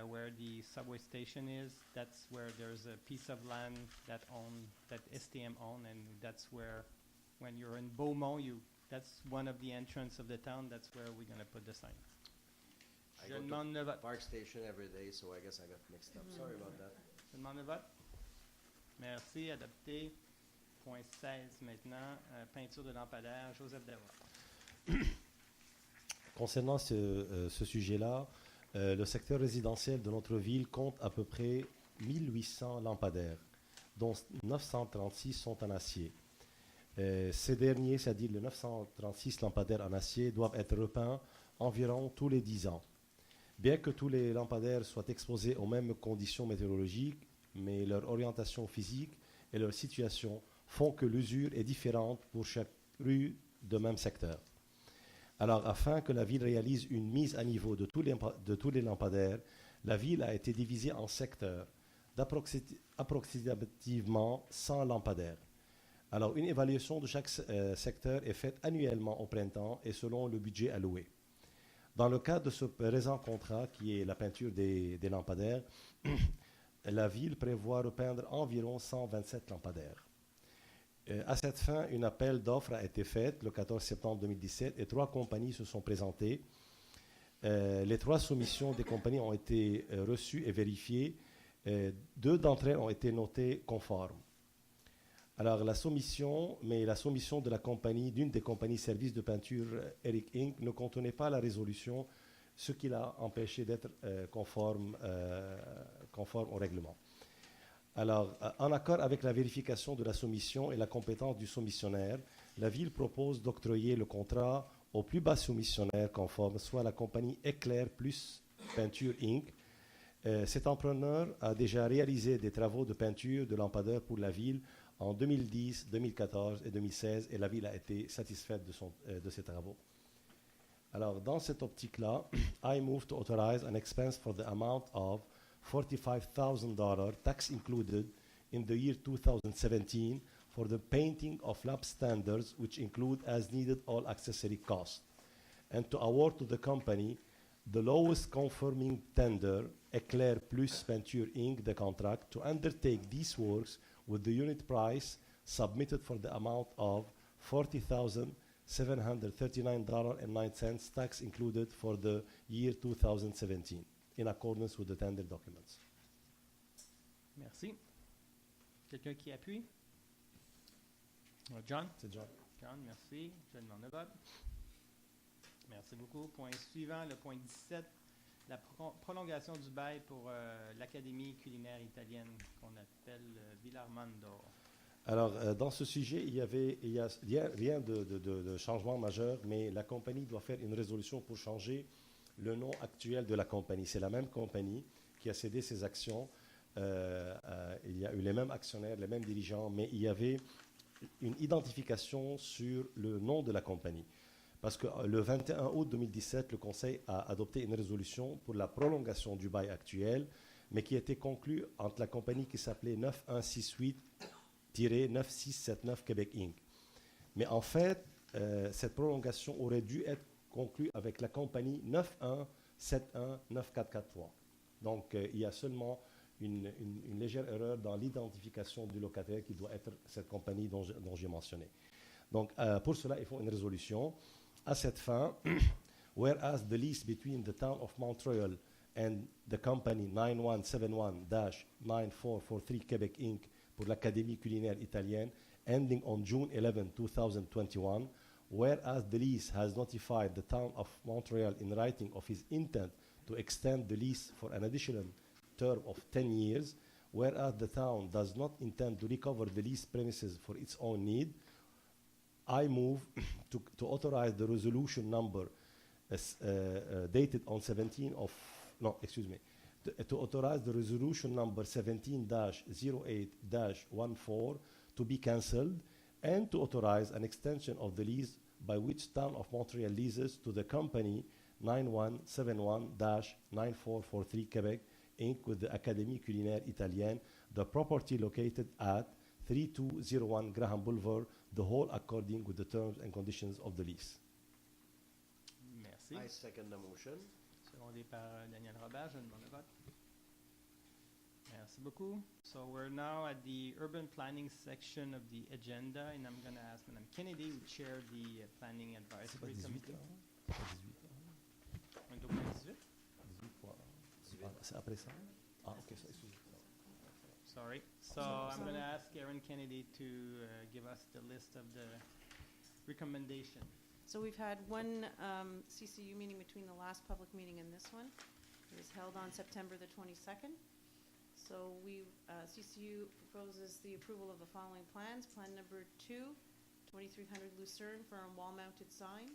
where the subway station is. That's where there's a piece of land that STM own, and that's where, when you're in Beaumont, that's one of the entrance of the town. That's where we're going to put the sign. I go to Park Station every day, so I guess I got mixed up. Sorry about that. Je demande le vote. Merci. Adopté. Point 16 maintenant. Peinture de lampadaire. Joseph Deroy. Concernant ce sujet-là, le secteur résidentiel de notre ville compte à peu près 1800 lampadaires, dont 936 sont en acier. Ces derniers, c'est-à-dire les 936 lampadaires en acier, doivent être repeints environ tous les 10 ans. Bien que tous les lampadaires soient exposés aux mêmes conditions météorologiques, mais leur orientation physique et leur situation font que l'usure est différente pour chaque rue de même secteur. Alors, afin que la ville réalise une mise à niveau de tous les lampadaires, la ville a été divisée en secteurs d'approximativement 100 lampadaires. Alors, une évaluation de chaque secteur est faite annuellement au printemps et selon le budget alloué. Dans le cadre de ce présent contrat, qui est la peinture des lampadaires, la ville prévoit repeindre environ 127 lampadaires. À cette fin, un appel d'offres a été fait le 14 septembre 2017 et 3 compagnies se sont présentées. Les 3 soumissions des compagnies ont été reçues et vérifiées 2 d'entre elles ont été notées conformes. Alors, la soumission de la compagnie, d'une des compagnies services de peinture Eric Inc. ne contenait pas la résolution, ce qui l'a empêché d'être conforme au règlement. Alors, en accord avec la vérification de la soumission et la compétence du soumissionnaire, la Ville propose d'octroyer le contrat au plus bas soumissionnaire conforme, soit la compagnie Éclair plus Peinture Inc. Cet emprunneur a déjà réalisé des travaux de peinture de lampadaires pour la Ville en 2010, 2014 et 2016, et la Ville a été satisfaite de ces travaux. Alors, dans cette optique-là, I move to authorize an expense for the amount of $45,000, tax included, in the year 2017 for the painting of lab standards, which include as needed all accessory costs, and to award to the company the lowest conforming tender, Éclair plus Peinture Inc., the contract, to undertake these works with the unit price submitted for the amount of $40,739.09, tax included for the year 2017, in accordance with the tender documents. Merci. Quelqu'un qui appuie? John? C'est John. John, merci. Je demande le vote. Merci beaucoup. Point suivant, le point 17, la prolongation du bail pour l'Académie culinaire italienne qu'on appelle Villarmando. Alors, dans ce sujet, il y a rien de changement majeur, mais la compagnie doit faire une résolution pour changer le nom actuel de la compagnie. C'est la même compagnie qui a cédé ses actions. Il y a eu les mêmes actionnaires, les mêmes dirigeants, mais il y avait une identification sur le nom de la compagnie. Parce que le 21 août 2017, le Conseil a adopté une résolution pour la prolongation du bail actuel, mais qui a été conclue entre la compagnie qui s'appelait 9168-9679 Québec Inc. Mais en fait, cette prolongation aurait dû être conclue avec la compagnie 91719443. Donc, il y a seulement une légère erreur dans l'identification du locataire qui doit être cette compagnie dont j'ai mentionné. Donc, pour cela, il faut une résolution. À cette fin, whereas the lease between the town of Mont-Royal and the company 9171-9443 Québec Inc. pour l'Académie culinaire italienne, ending on June 11, 2021, whereas the lease has notified the town of Mont-Royal in writing of his intent to extend the lease for an additional term of 10 years, whereas the town does not intend to recover the leased premises for its own need, I move to authorize the resolution number dated on 17 of, no, excuse me, to authorize the resolution number 17-08-14 to be cancelled, and to authorize an extension of the lease by which Town of Montreal leases to the company 9171-9443 Quebec Inc. with the Académie culinaire italienne, the property located at 3201 Graham Boulevard, the whole according with the terms and conditions of the lease. Merci. I second the motion. Secondé par Daniel Robert, je demande le vote. Merci beaucoup. So we're now at the urban planning section of the agenda, and I'm going to ask Mme Kennedy, who chaired the planning advisory committee. On est au point 18? C'est après ça? Ah, ok, ça, excusez. Sorry. So I'm going to ask Erin Kennedy to give us the list of the recommendation. So we've had one CCU meeting between the last public meeting and this one. It was held on September the 22nd. So CCU proposes the approval of the following plans. Plan number 2, 2300 Lucerne for a wall-mounted sign.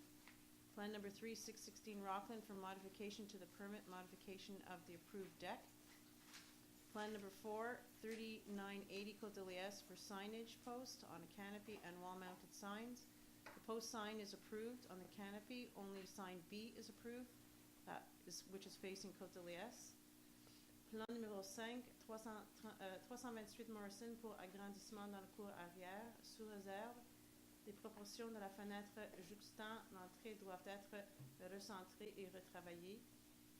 Plan number 3, 616 Rockland for modification to the permit modification of the approved deck. Plan number 4, 3980 Côte de Liesse for signage post on a canopy and wall-mounted signs. The post sign is approved on the canopy. Only sign B is approved, which is facing Côte de Liesse. Plan numéro 5, 328 Morrison pour agrandissement dans la cour arrière, sous réserve. Les proportions de la fenêtre jouxtant l'entrée doivent être recentrées et retravaillées.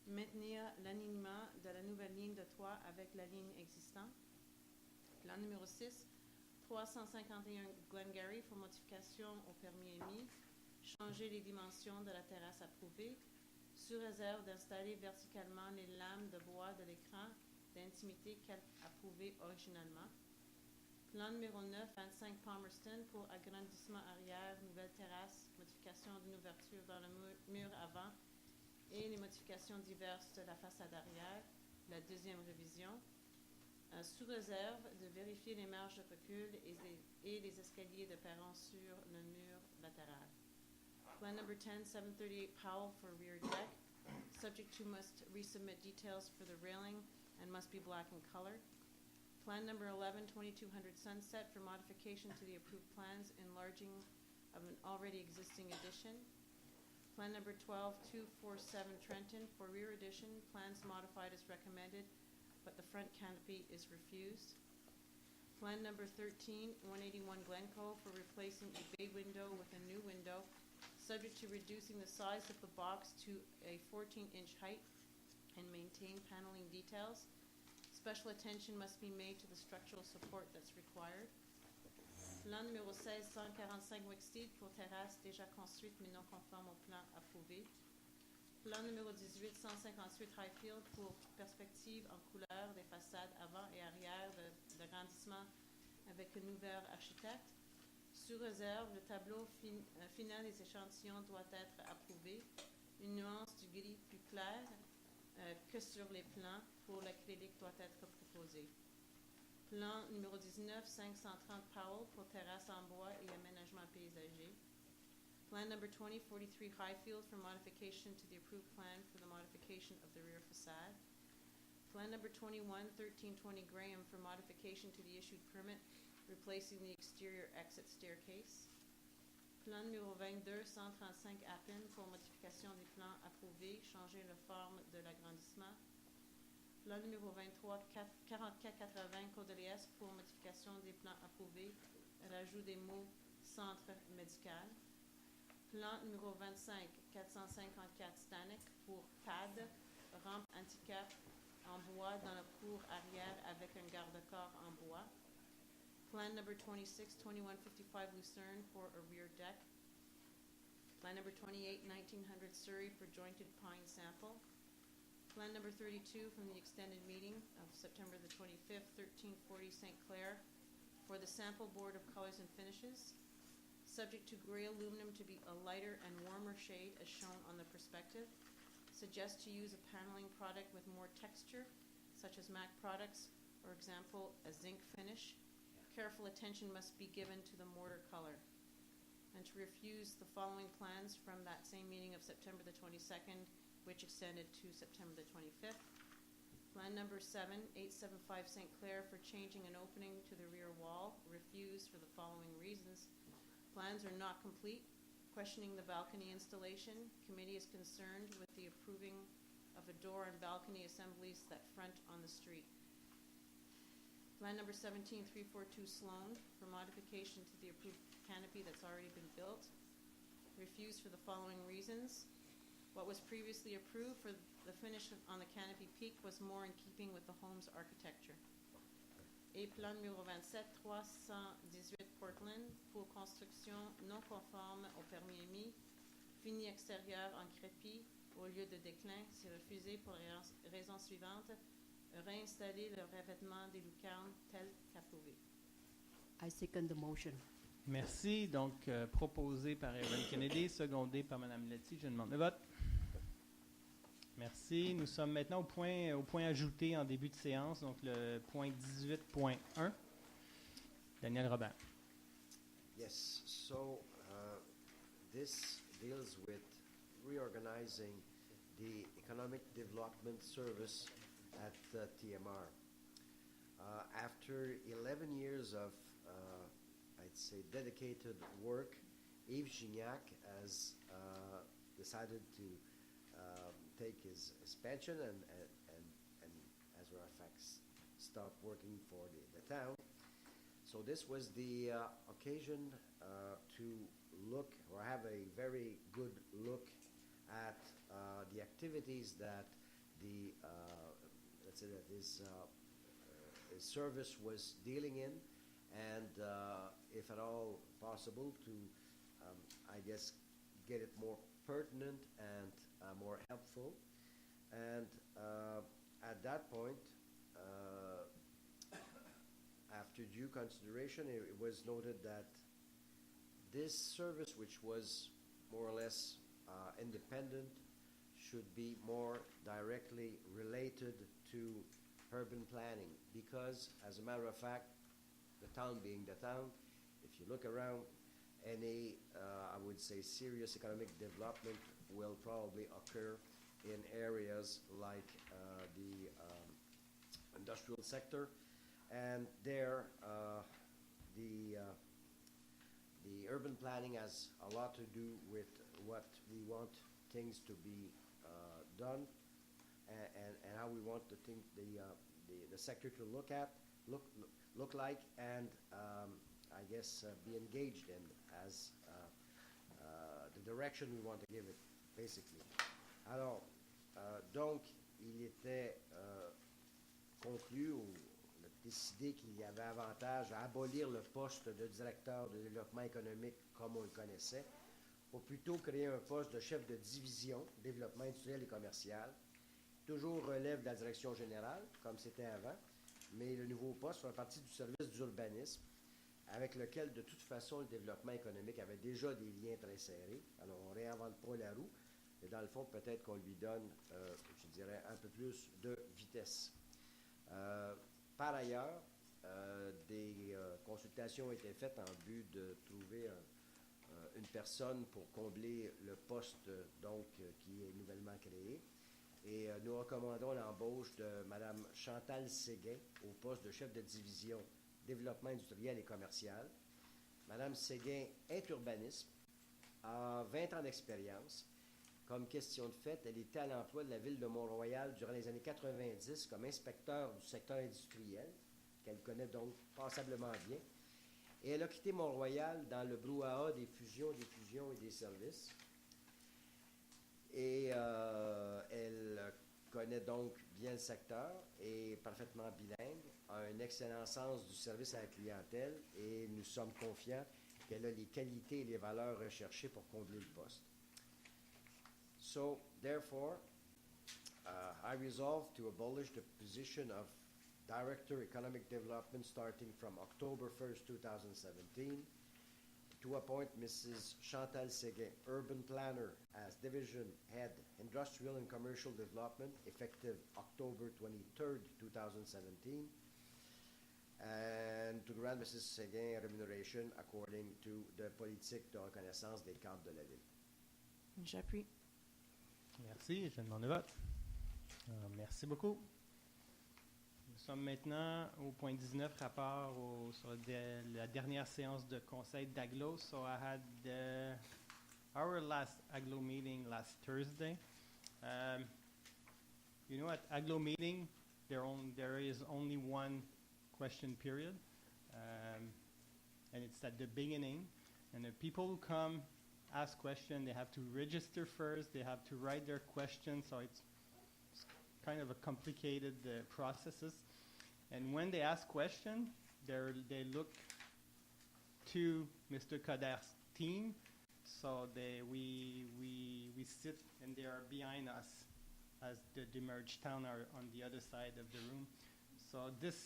Maintenir l'alignement de la nouvelle ligne de toit avec la ligne existante. Plan numéro 6, 351 Glengarry pour modification au permis émis. Changer les dimensions de la terrasse approuvée. Sous réserve d'installer verticalement les lames de bois de l'écran d'intimité approuvé originalement. Plan numéro 9, 25 Palmerston pour agrandissement arrière, nouvelle terrasse, modification d'une ouverture dans le mur avant et les modifications diverses de la façade arrière, la deuxième révision. Sous réserve de vérifier les marges de recul et les escaliers de perron sur le mur latéral. Plan number 10, 738 Powell for rear deck. Subject to must resubmit details for the railing and must be black in color. Plan number 11, 2200 Sunset for modification to the approved plans, enlarging of an already existing addition. Plan number 12, 247 Trenton for rear addition, plans modified as recommended, but the front canopy is refused. Plan number 13, 181 Glencoe for replacing a bay window with a new window, subject to reducing the size of the box to a 14-inch height and maintain paneling details. Special attention must be made to the structural support that's required. Plan numéro 16, 145 Wicksteed pour terrasse déjà construite mais non conforme au plan approuvé. Plan numéro 18, 158 Highfield pour perspective en couleur des façades avant et arrière d'agrandissement avec un nouvel architecte. Sous réserve, le tableau final des échantillons doit être approuvé. Une nuance du gris plus claire que sur les plans pour l'acrylique doit être proposée. Plan numéro 19, 530 Powell pour terrasse en bois et aménagement paysager. Plan number 20, 43 Highfield for modification to the approved plan for the modification of the rear facade. Plan number 21, 1320 Graham for modification to the issued permit, replacing the exterior exit staircase. Plan numéro 22, 135 Appin pour modification des plans approuvés, changer la forme de l'agrandissement. Plan numéro 23, 4480 Cordeliers pour modification des plans approuvés, rajout des mots centre médical. Plan numéro 25, 454 Stanek pour PAD, rampe handicap en bois dans la cour arrière avec un garde-corps en bois. Plan number 26, 2155 Lucerne for a rear deck. Plan number 28, 1900 Surrey for jointed pine sample. Plan number 32 from the extended meeting of September the 25th, 1340 St. Clair for the sample board of colors and finishes. Subject to gray aluminum to be a lighter and warmer shade as shown on the perspective. Suggest to use a paneling product with more texture, such as MAC products, for example, a zinc finish. Careful attention must be given to the mortar color. And to refuse the following plans from that same meeting of September the 22nd, which extended to September the 25th. Plan number 7, 875 St. Clair for changing an opening to the rear wall, refused for the following reasons. Plans are not complete. Questioning the balcony installation. Committee is concerned with the approving of a door and balcony assemblies that front on the street. Plan number 17, 342 Sloan for modification to the approved canopy that's already been built. Refused for the following reasons. What was previously approved for the finish on the canopy peak was more in keeping with the home's architecture. Et plan numéro 27, 318 Portland pour construction non conforme au permis émis. Fini extérieur en crépi au lieu de déclin. C'est refusé pour les raisons suivantes. Réinstaller le revêtement des lucarnes tel qu'approuvé. I second the motion. Merci. Donc, proposé par Evan Kennedy, secondé par Mme Letty. Je demande le vote. Merci. Nous sommes maintenant au point ajouté en début de séance, donc le point 18.1. Daniel Robert. Yes, so this deals with reorganizing the Economic Development Service at TMR. After 11 years of, I'd say, dedicated work, Yves Gignac has decided to take his pension and as a matter of fact, stop working for the town. So this was the occasion to look or have a very good look at the activities that the let's say that his service was dealing in, and if at all possible, to I guess get it more pertinent and more helpful. And at that point, after due consideration, it was noted that this service, which was more or less independent, should be more directly related to urban planning, because, as a matter of fact, the town being the town, if you look around, any, I would say, serious economic development will probably occur in areas like the industrial sector, and there the urban planning has a lot to do with what we want things to be done, and how we want the sector to look like, and I guess be engaged in as the direction we want to give it, basically. Alors, donc, il était conclu ou décidé qu'il y avait avantage à abolir le poste de directeur de développement économique comme on le connaissait, pour plutôt créer un poste de chef de division développement industriel et commercial, toujours relève de la direction générale, comme c'était avant, mais le nouveau poste fait partie du service d'urbanisme, avec lequel, de toute façon, le développement économique avait déjà des liens très serrés. Alors, on ne réinvente pas la roue, mais dans le fond, peut-être qu'on lui donne, je dirais, un peu plus de vitesse. Par ailleurs, des consultations ont été faites en but de trouver une personne pour combler le poste donc qui est nouvellement créé. Et nous recommandons l'embauche de Mme Chantal Séguin au poste de chef de division développement industriel et commercial. Mme Séguin est urbaniste, a 20 ans d'expérience. Comme question de fait, elle était à l'emploi de la Ville de Mont-Royal durant les années 90 comme inspecteur du secteur industriel, qu'elle connaît donc passablement bien. Et elle a quitté Mont-Royal dans le brouhaha des fusions et des services. Et elle connaît donc bien le secteur, est parfaitement bilingue, a un excellent sens du service à la clientèle, et nous sommes confiants qu'elle a les qualités et les valeurs recherchées pour combler le poste. So, therefore, I resolve to abolish the position of Director Economic Development starting from October 1st, 2017, to appoint Mrs. Chantal Séguin, Urban Planner, as Division Head, Industrial and Commercial Development, effective October 23rd, 2017, and to grant Mrs. Séguin remuneration according to the politique de reconnaissance des cadres de la Ville. J'appuie. Merci, je demande le vote. Merci beaucoup. Nous sommes maintenant au point 19, rapport sur la dernière séance de conseil d'AGLO. So I had our last AGLO meeting last Thursday. You know, at AGLO meeting, there is only one question period, and it's at the beginning. And the people who come ask questions, they have to register first, they have to write their questions, so it's kind of a complicated processes. And when they ask questions, they look to Mr. Kader's team, so we sit and they are behind us as the demerged town are on the other side of the room. So this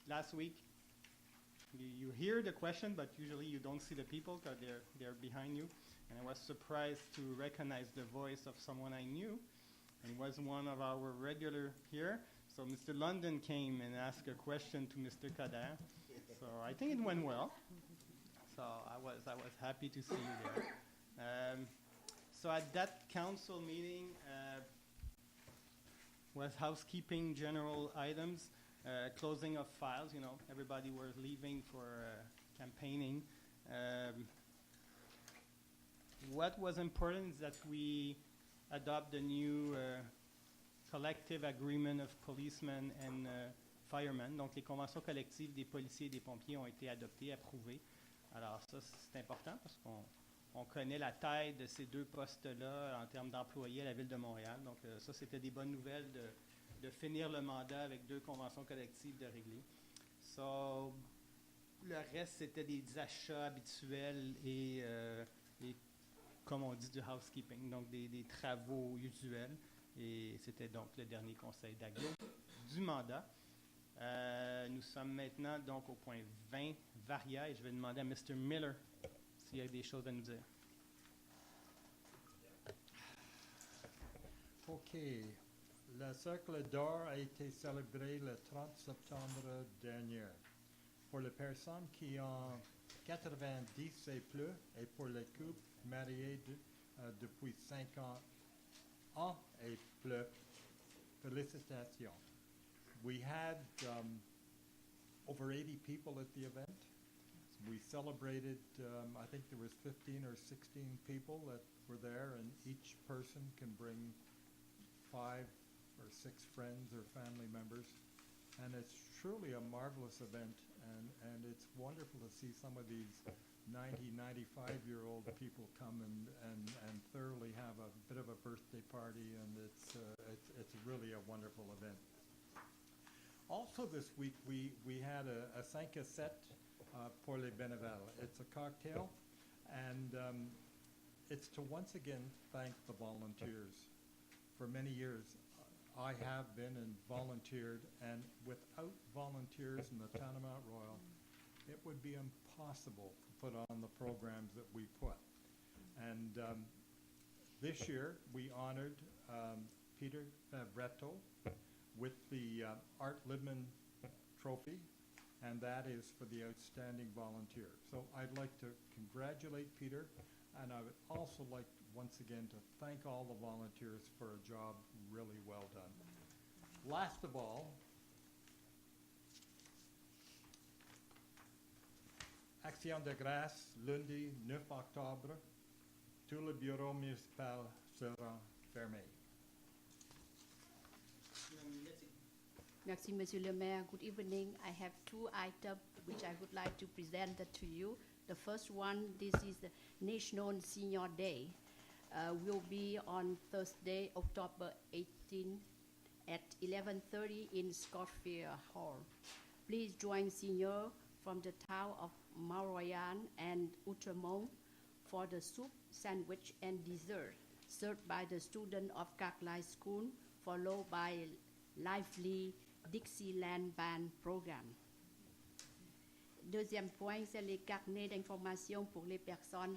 last week, you hear the question, but usually you don't see the people because they're behind you. And I was surprised to recognize the voice of someone I knew. And it was one of our regular here. So Mr. London came and asked a question to Mr. Kader. So I think it went well. So I was happy to see you there. So at that council meeting was housekeeping, general items, closing of files. You know, everybody was leaving for campaigning. What was important is that we adopt the new collective agreement of policemen and firemen. Donc, les conventions collectives des policiers et des pompiers ont été adoptées, approuvées. Alors, ça, c'est important parce qu'on connaît la taille de ces deux postes-là en termes d'employés à la Ville de Montréal. Donc, ça, c'était des bonnes nouvelles de finir le mandat avec deux conventions collectives de régler. So, le reste, c'était des achats habituels et comme on dit, du housekeeping, donc des travaux usuels. Et c'était donc le dernier conseil d'AGLO du mandat. Nous sommes maintenant donc au point 20, Varia, et je vais demander à Mr. Miller s'il y a des choses à nous dire. OK. Le Cercle d'or a été célébré le 30 septembre dernier. Pour les personnes qui ont 90 et plus, et pour les couples mariés depuis 50 ans et plus, félicitations. We had over 80 people at the event. We celebrated, I think there was 15 or 16 people that were there, and each person can bring 5 or 6 friends or family members. And it's truly a marvelous event, and it's wonderful to see some of these 90, 95-year-old people come and thoroughly have a bit of a birthday party, and it's really a wonderful event. Also this week, we had a 5 à 7 pour les bénévoles. It's a cocktail, and it's to once again thank the volunteers. For many years, I have been and volunteered, and without volunteers in the town of Mont-Royal, it would be impossible to put on the programs that we put. And this year, we honored Peter Favretto with the Art Libman Trophy, and that is for the outstanding volunteer. So I'd like to congratulate Peter, and I would also like once again to thank all the volunteers for a job really well done. Last of all, Action de grâce, lundi 9 octobre, tout le bureau municipal sera fermé. Merci, Monsieur le Maire. Good evening. I have 2 items which I would like to present to you. The first one, this is the National Senior Day. Will be on Thursday, October 18 at 11:30 in Scotfield Hall. Please join seniors from the town of Mont-Royal and Outremont for the soup, sandwich, and dessert served by the students of Carlisle School, followed by lively Dixieland Band program. Deuxième point, c'est les carnets d'information pour les personnes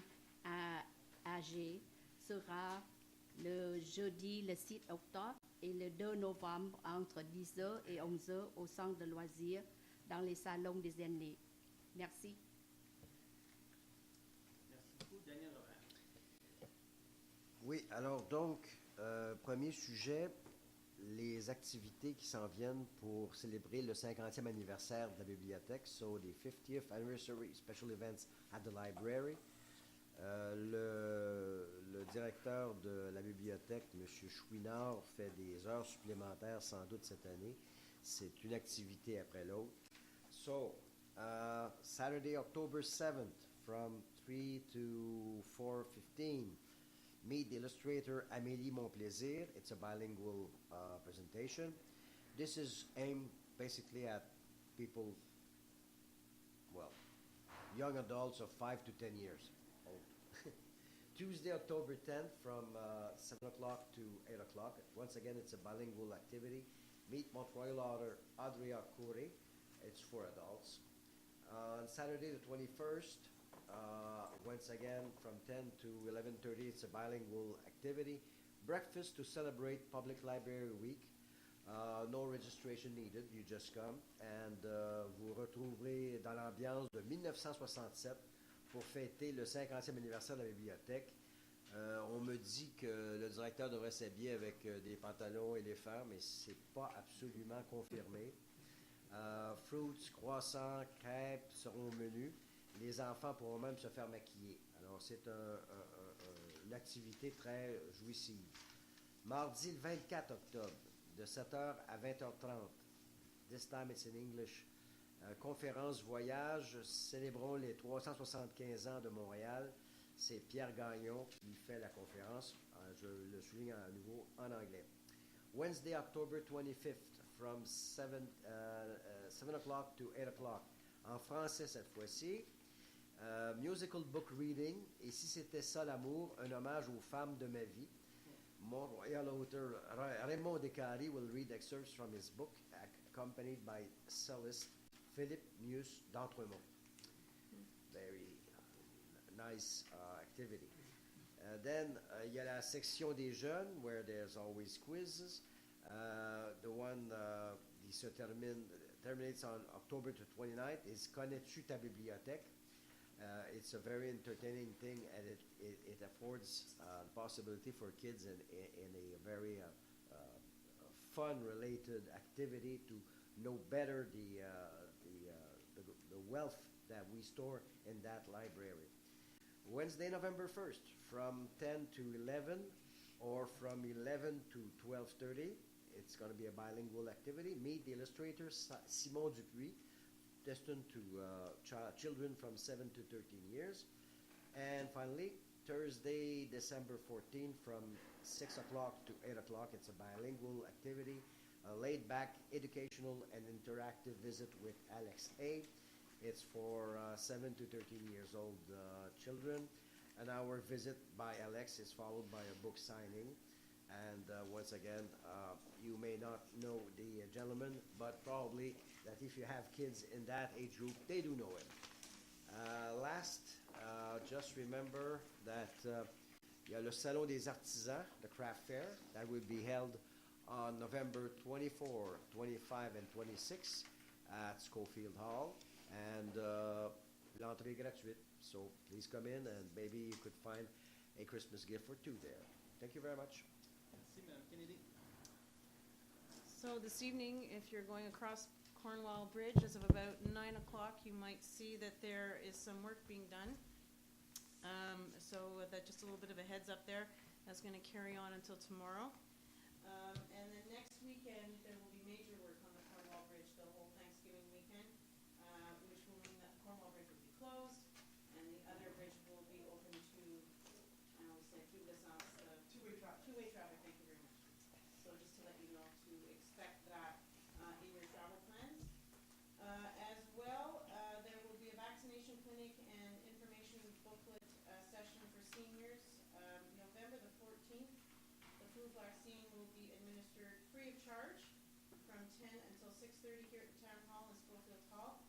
âgées. Sera le jeudi le 6 octobre et le 2 novembre entre 10h et 11h au centre de loisirs dans les salons des aînés. Merci. Merci beaucoup. Daniel Robert. Oui, alors donc, premier sujet, les activités qui s'en viennent pour célébrer le 50e anniversaire de la bibliothèque, so the 50th anniversary special events at the library. Le directeur de la bibliothèque, M. Chouinard, fait des heures supplémentaires sans doute cette année. C'est une activité après l'autre. So, Saturday, October 7th, from 3 to 4:15, meet the illustrator Amélie Montplaisir. It's a bilingual presentation. This is aimed basically at people, well, young adults of 5 to 10 years old. Tuesday, October 10th, from 7 o'clock to 8 o'clock. Once again, it's a bilingual activity. Meet Mont-Royal author Adria Coury. It's for adults. On Saturday, the 21st, once again, from 10 to 11:30, it's a bilingual activity. Breakfast to celebrate Public Library Week. No registration needed, you just come. And vous retrouverez dans l'ambiance de 1967 pour fêter le 50e anniversaire de la bibliothèque. On me dit que le directeur devrait s'habiller avec des pantalons éléphants, mais c'est pas absolument confirmé. Fruits, croissants, crêpes seront au menu. Les enfants pourront même se faire maquiller. Alors, c'est une activité très jouissive. Mardi, le 24 octobre, de 7h à 20h30. This time it's in English. Conférence voyage, célébrons les 375 ans de Montréal. C'est Pierre Gagnon qui fait la conférence. Je le souligne à nouveau en anglais. Wednesday, October 25th, from 7 o'clock to 8 o'clock. En français cette fois-ci. Musical book reading. Et si c'était ça l'amour, un hommage aux femmes de ma vie. Mont-Royal author Raymond Descaries will read excerpts from his book accompanied by cellist Philippe Muse d'Entremont. Very nice activity. Then il y a la section des jeunes where there's always quizzes. The one qui se terminates on October the 29th is Connais-tu ta bibliothèque? It's a very entertaining thing, and it affords possibility for kids in a very fun-related activity to know better the wealth that we store in that library. Wednesday, November 1st, from 10 to 11, or from 11 to 12:30. It's going to be a bilingual activity. Meet the illustrator Simon Dupuis, destined to children from 7 to 13 years. And finally, Thursday, December 14th, from 6 o'clock to 8 o'clock. It's a bilingual activity, a laid-back educational and interactive visit with Alex A. It's for 7 to 13 years old children. An hour visit by Alex is followed by a book signing. And once again, you may not know the gentleman, but probably that if you have kids in that age group, they do know him. Last, just remember that il y a le Salon des Artisans, the craft fair, that will be held on November 24, 25, and 26 at Schofield Hall. And l'entrée est gratuite, so please come in and maybe you could find a Christmas gift or two there. Thank you very much. Merci, Madame Kennedy. So this evening, if you're going across Cornwall Bridge, as of about 9 o'clock, you might see that there is some work being done. So that just a little bit of a heads up there. That's going to carry on until tomorrow. And then next weekend, there will be major work on the Cornwall Bridge the whole Thanksgiving weekend, which will mean that Cornwall Bridge will be closed, and the other bridge will be open to, I always say, two-way traffic, thank you very much. So just to let you know to expect that in your travel plans. As well, there will be a vaccination clinic and information booklet session for seniors. November the 14th, the flu vaccine will be administered free of charge from 10 until 6:30 here at the Town Hall in Schofield Hall.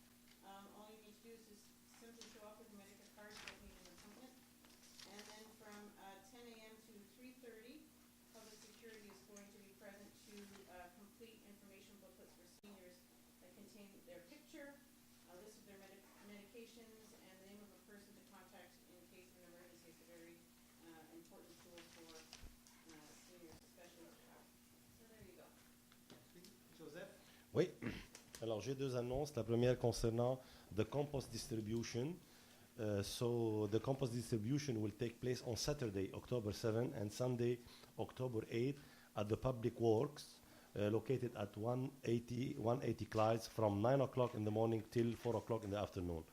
All you need to do is just simply show up with a Medicare card, don't need an appointment. And then from 10 a.m. to 3:30, Public Security is going to be present to complete information booklets for seniors that contain their picture, a list of their medications, and the name of a person to contact in case of an emergency. It's a very important tool for seniors, especially to have. So there you go. Joseph? Oui. Alors, j'ai deux annonces. La première concernant the compost distribution. So, the compost distribution will take place on Saturday, October 7, and Sunday, October 8, at the Public Works, located at 180 Clydes, from 9 o'clock in the morning till 4 o'clock in the afternoon.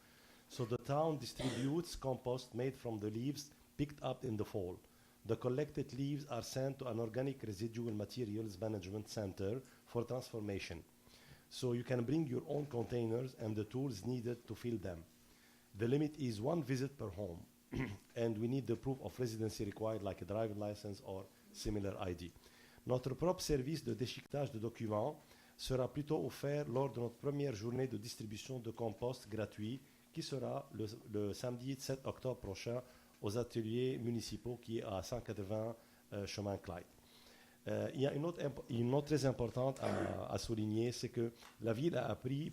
So, the town distributes compost made from the leaves picked up in the fall. The collected leaves are sent to an organic residual materials management center for transformation. So you can bring your own containers and the tools needed to fill them. The limit is one visit per home, and we need the proof of residency required, like a driving license or similar ID. Notre propre service de déchiquetage de documents sera plutôt offert lors de notre première journée de distribution de compost gratuit, qui sera le samedi 7 octobre prochain aux ateliers municipaux, qui est à 180 chemin Clyde. Il y a une note très importante à souligner, c'est que la Ville a appris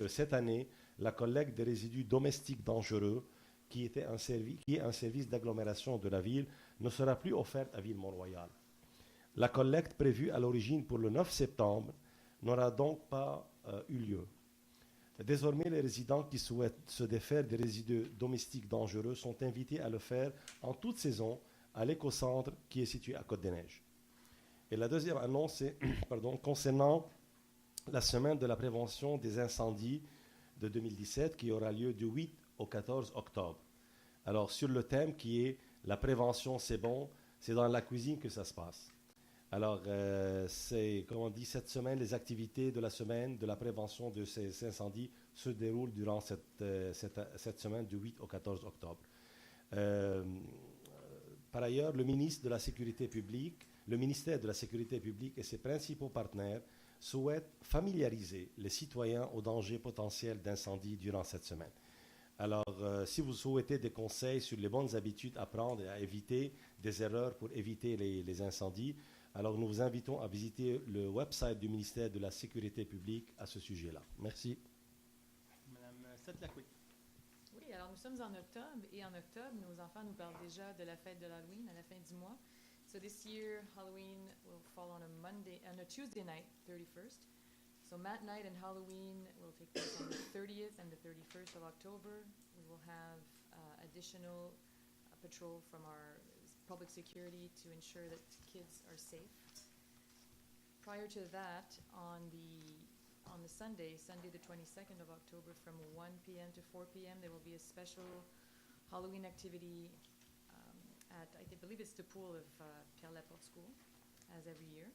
cette année la collecte des résidus domestiques dangereux, qui est un service d'agglomération de la Ville, ne sera plus offerte à Ville Mont-Royal. La collecte prévue à l'origine pour le 9 septembre n'aura donc pas eu lieu. Désormais, les résidents qui souhaitent se défaire des résidus domestiques dangereux sont invités à le faire en toute saison à l'écocentre qui est situé à Côte-des-Neiges. Et la deuxième annonce, c'est concernant la semaine de la prévention des incendies de 2017 qui aura lieu du 8 au 14 octobre. Alors, sur le thème qui est la prévention, c'est bon, c'est dans la cuisine que ça se passe. Alors, c'est, comme on dit, cette semaine, les activités de la semaine de la prévention de ces incendies se déroulent durant cette semaine du 8 au 14 octobre. Par ailleurs, le ministère de la Sécurité publique et ses principaux partenaires souhaite familiariser les citoyens aux dangers potentiels d'incendie durant cette semaine. Alors, si vous souhaitez des conseils sur les bonnes habitudes à prendre et à éviter des erreurs pour éviter les incendies, alors nous vous invitons à visiter le website du ministère de la Sécurité publique à ce sujet-là. Merci. Madame Setlacqui. Oui, alors nous sommes en octobre, et en octobre, nos enfants nous parlent déjà de la fête de l'Halloween à la fin du mois. So this year, Halloween will fall on a Tuesday night, 31st. So Mat Night and Halloween will take place on the 30th and the 31st of October. We will have additional patrol from our public security to ensure that kids are safe. Prior to that, on the Sunday the 22nd of October, from 1 p.m. to 4 p.m., there will be a special Halloween activity at, I believe it's the pool of Pierre Laporte School, as every year.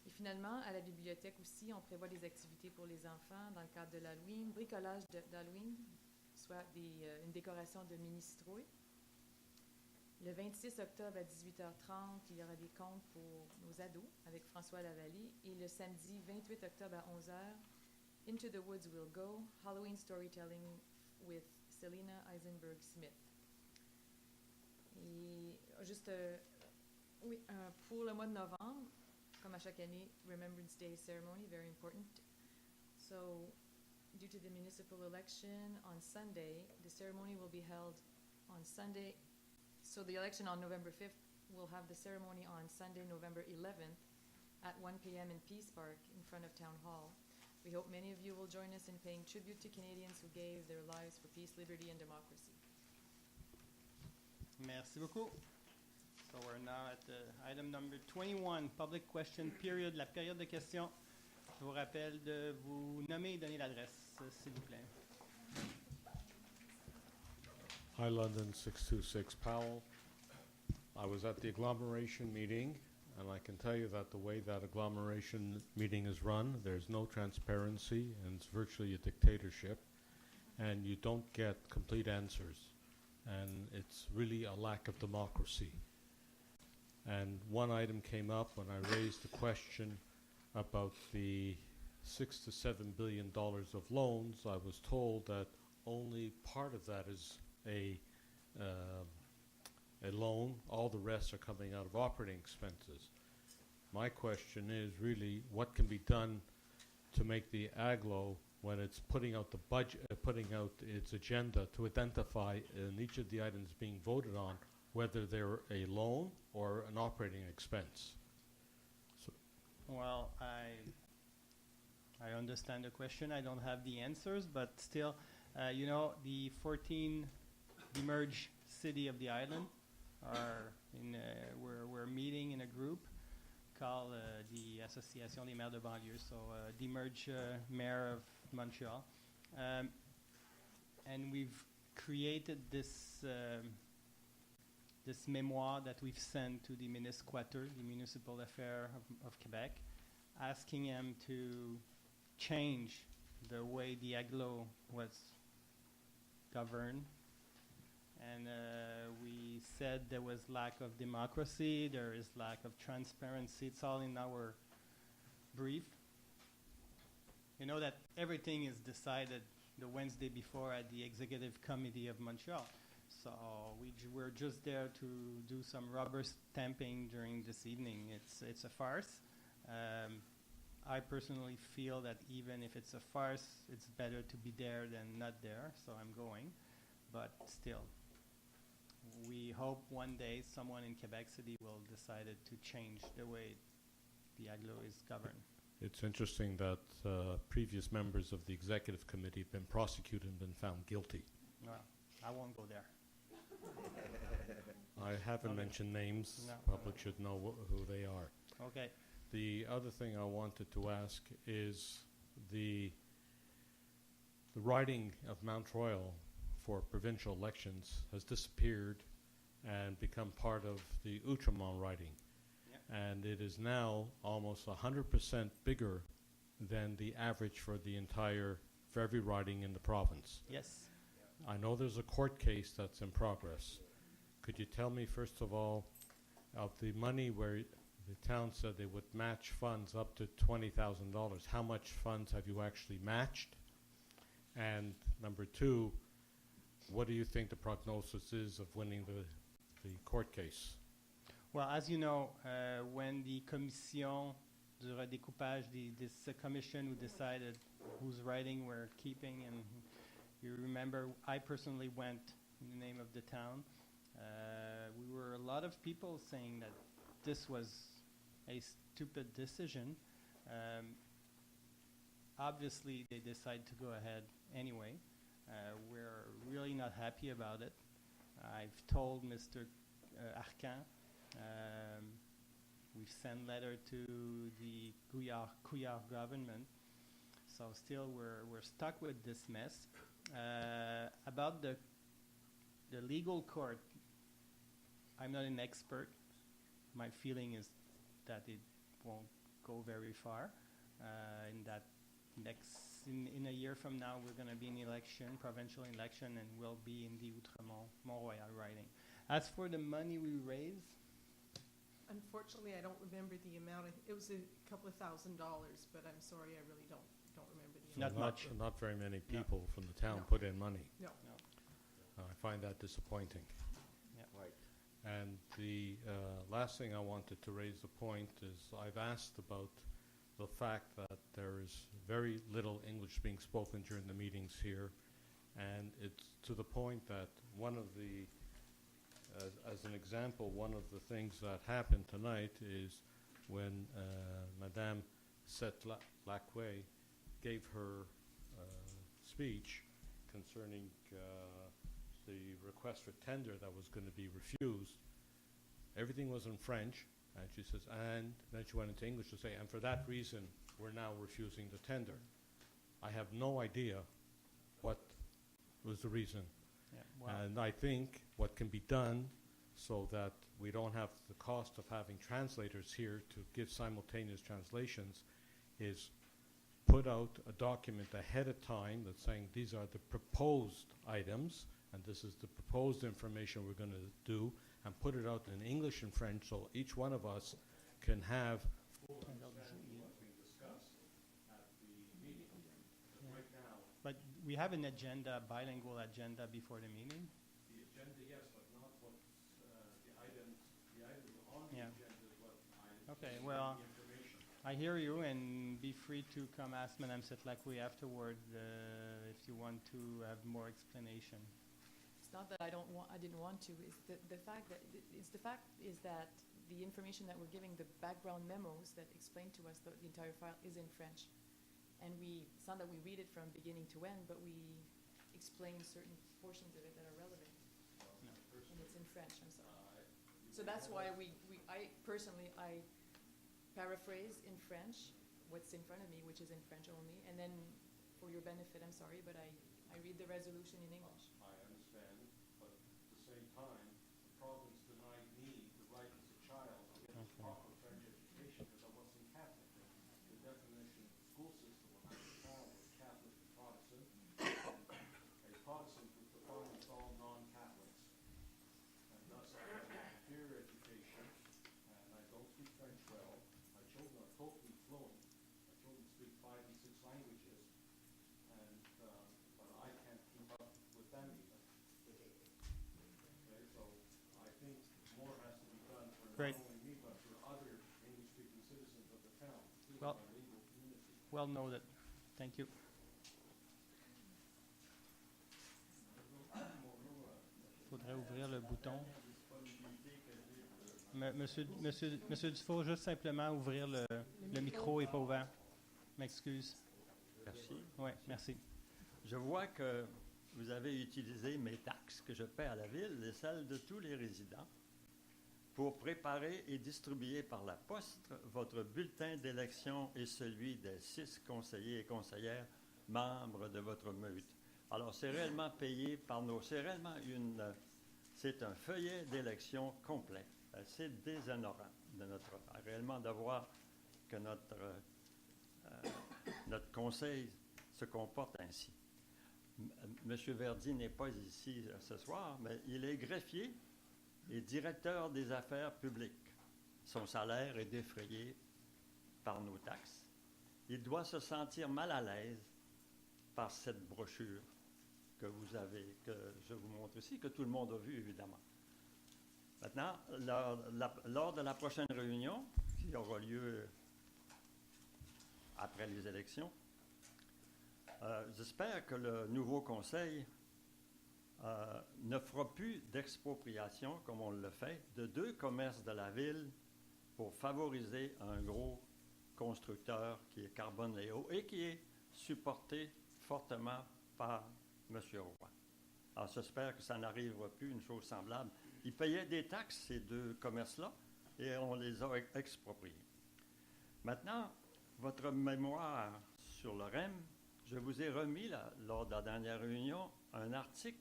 Et finalement, à la bibliothèque aussi, on prévoit des activités pour les enfants dans le cadre de l'Halloween, bricolage d'Halloween, soit une décoration de mini-citrouilles. Le 26 octobre à 18h30, il y aura des contes pour nos ados avec François Lavallée. Et le samedi 28 octobre à 11h, Into the Woods We'll Go, Halloween Storytelling with Selena Eisenberg-Smith. Et juste, pour le mois de novembre, comme à chaque année, Remembrance Day ceremony, very important. So, due to the municipal election on Sunday, the ceremony will be held on Sunday. So the election on November 5th, we'll have the ceremony on Sunday, November 11th at 1 p.m. in Peace Park in front of Town Hall. We hope many of you will join us in paying tribute to Canadians who gave their lives for peace, liberty, and democracy. Merci beaucoup. So we're now at item number 21, public question period, la période de questions. Je vous rappelle de vous nommer et donner l'adresse, s'il vous plaît. Hi, London, 626 Powell. I was at the agglomeration meeting, and I can tell you that the way that agglomeration meeting is run, there's no transparency, and it's virtually a dictatorship, and you don't get complete answers, and it's really a lack of democracy. And one item came up when I raised the question about the $6 to $7 billion of loans. I was told that only part of that is a loan. All the rest are coming out of operating expenses. My question is really what can be done to make the AGLO, when it's putting out the budget, putting out its agenda, to identify in each of the items being voted on whether they're a loan or an operating expense. So Well, I understand the question. I don't have the answers, but still, you know, the 14 demerged city of the island are in. We're meeting in a group called the Association des maires de banlieue, so demerged mayor of Montreal, and we've created this. This memoir that we've sent to the Municipal Affairs of Quebec, asking them to change the way the AGLO was governed. And we said there was lack of democracy, there is lack of transparency. It's all in our brief. You know that everything is decided the Wednesday before at the Executive Committee of Montreal. So we're just there to do some rubber stamping during this evening. It's a farce. I personally feel that even if it's a farce, it's better to be there than not there, so I'm going. But still, we hope one day someone in Quebec City will decide to change the way the AGLO is governed. it's interesting that previous members of the executive committee have been prosecuted and been found guilty. Well, I won't go there. I haven't Okay. mentioned names. No. Public should know who they are. Okay. The other thing I wanted to ask is the riding of Mont-Royal for provincial elections has disappeared and become part of the Outremont riding. Yep. And it is now almost 100% bigger than the average for every riding in the province. Yes. I know there's a court case that's in progress. Could you tell me, first of all, of the money where the town said they would match funds up to $20,000. How much funds have you actually matched? And number two, what do you think the prognosis is of winning the court case? Well, as you know, when the commission du redécoupage, this commission who decided whose writing we're keeping, and you remember I personally went in the name of the town. We were a lot of people saying that this was a stupid decision. Obviously, they decide to go ahead anyway. We're really not happy about it. I've told Mr. Arcan. We've sent letter to the Couillard government. So still we're stuck with this mess. About the legal court, I'm not an expert. My feeling is that it won't go very far. In that in a year from now, we're going to be in election, provincial election, and we'll be in the Mont-Royal riding. As for the money we raise, unfortunately, I don't remember the amount. It was a couple of $1,000s, but I'm sorry, I really don't remember the So amount. Not much. Not very many people from the town No. put in money. No. I find that disappointing. Right. And the last thing I wanted to raise the point is I've asked about the fact that there is very little English being spoken during the meetings here, and it's to the point that one of the, as an example, one of the things that happened tonight is when Madame Lacquet gave her speech concerning the request for tender that was going to be refused. Everything was in French, and she says, and then she went into English to say, and for that reason, we're now refusing the tender. I have no idea what was the reason. yeah, well, And I think what can be done so that we don't have the cost of having translators here to give simultaneous translations is put out a document ahead of time that's saying these are the proposed items and this is the proposed information we're going to do, and put it out in English and French so each one of us can have full understanding of what's being discussed at the meeting. Right now, but we have an agenda, bilingual agenda before the meeting. the agenda, yes, but not what the items on the Yeah. agenda is what I Okay, see well, the information. I hear you, and be free to come ask Madame Setlacoué afterward if you want to have more explanation. It's not that I didn't want to. It's the fact that the information that we're giving, the background memos that explain to us the entire file is in French, and it's not that we read it from beginning to end, but we explain certain portions of it that are relevant. No. And it's in French. I'm sorry. So that's why I personally paraphrase in French what's in front of me, which is in French only, and then for your benefit, I'm sorry, but I read the resolution in English. I understand, but at the same time, the province denied me the right as a child to get a proper French education because I wasn't Catholic. The definition of the school system when I was a child was Catholic and Protestant. A Protestant was defined as all non-Catholics. And thus I have a inferior education, and I don't speak French well. My children are totally fluent. My children speak 5 and 6 languages, and but I can't keep up with them even. Okay, so I think more has to be done for Great. not only me, but for other English-speaking citizens of the town, including Well- our legal community. Well noted. Thank you. Faudrait ouvrir le bouton. Monsieur Dufault, juste simplement ouvrir le micro est pas ouvert. M'excuse. Merci. Oui, merci. Je vois que vous avez utilisé mes taxes que je paie à la ville et celles de tous les résidents pour préparer et distribuer par la poste votre bulletin d'élection et celui des 6 conseillers et conseillères membres de votre meute. Alors, c'est réellement payé par nos... C'est réellement c'est un feuillet d'élection complet. C'est déshonorant de notre part, réellement, d'avoir que notre conseil se comporte ainsi. Monsieur Verdi n'est pas ici ce soir, mais il est greffier et directeur des affaires publiques. son salaire est défrayé par nos taxes. Il doit se sentir mal à l'aise par cette brochure que vous avez, que je vous montre ici, que tout le monde a vu évidemment. Maintenant, lors de la prochaine réunion, qui aura lieu après les élections, j'espère que le nouveau conseil ne fera plus d'expropriation, comme on le fait, de 2 commerces de la ville pour favoriser un gros constructeur qui est Carbone Léo et qui est supporté fortement par M. Roy. Alors, j'espère que ça n'arrivera plus une chose semblable. Ils payaient des taxes, ces 2 commerces-là, et on les a expropriés. Maintenant, votre mémoire sur le REM, je vous ai remis, lors de la dernière réunion, un article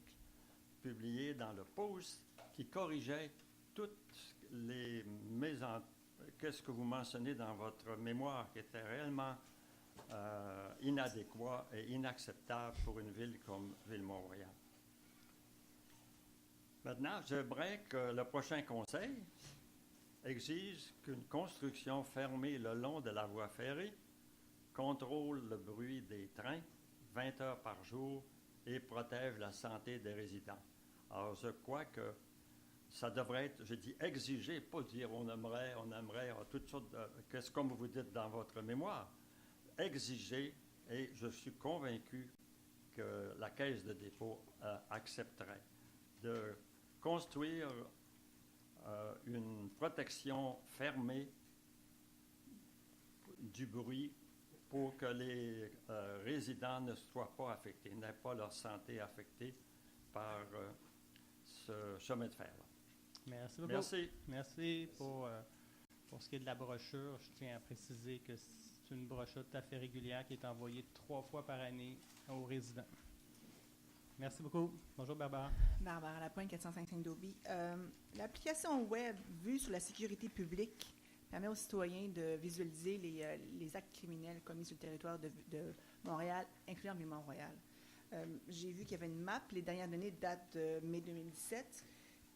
publié dans le Post qui corrigeait toutes les qu'est-ce que vous mentionnez dans votre mémoire qui était réellement inadéquat et inacceptable pour une ville comme Ville-Mont-Royal. Maintenant, j'aimerais que le prochain conseil exige qu'une construction fermée le long de la voie ferrée contrôle le bruit des trains 20 heures par jour et protège la santé des résidents. Alors, je crois que ça devrait être, je dis exiger, pas dire on aimerait, toutes sortes de, qu'est-ce comme vous dites dans votre mémoire. Exiger, et je suis convaincu que la Caisse de dépôt accepterait de construire une protection fermée du bruit pour que les résidents ne soient pas affectés, n'aient pas leur santé affectée par ce chemin de fer-là. Merci beaucoup. Merci. Merci pour ce qui est de la brochure. Je tiens à préciser que c'est une brochure tout à fait régulière qui est envoyée 3 fois par année aux résidents. Merci beaucoup. Bonjour, Barbara. Barbara Lapointe, 455 Dobie. L'application web vue sur la sécurité publique permet aux citoyens de visualiser les actes criminels commis sur le territoire de Montréal, incluant Mont-Royal. J'ai vu qu'il y avait une map. Les dernières données datent de mai 2017.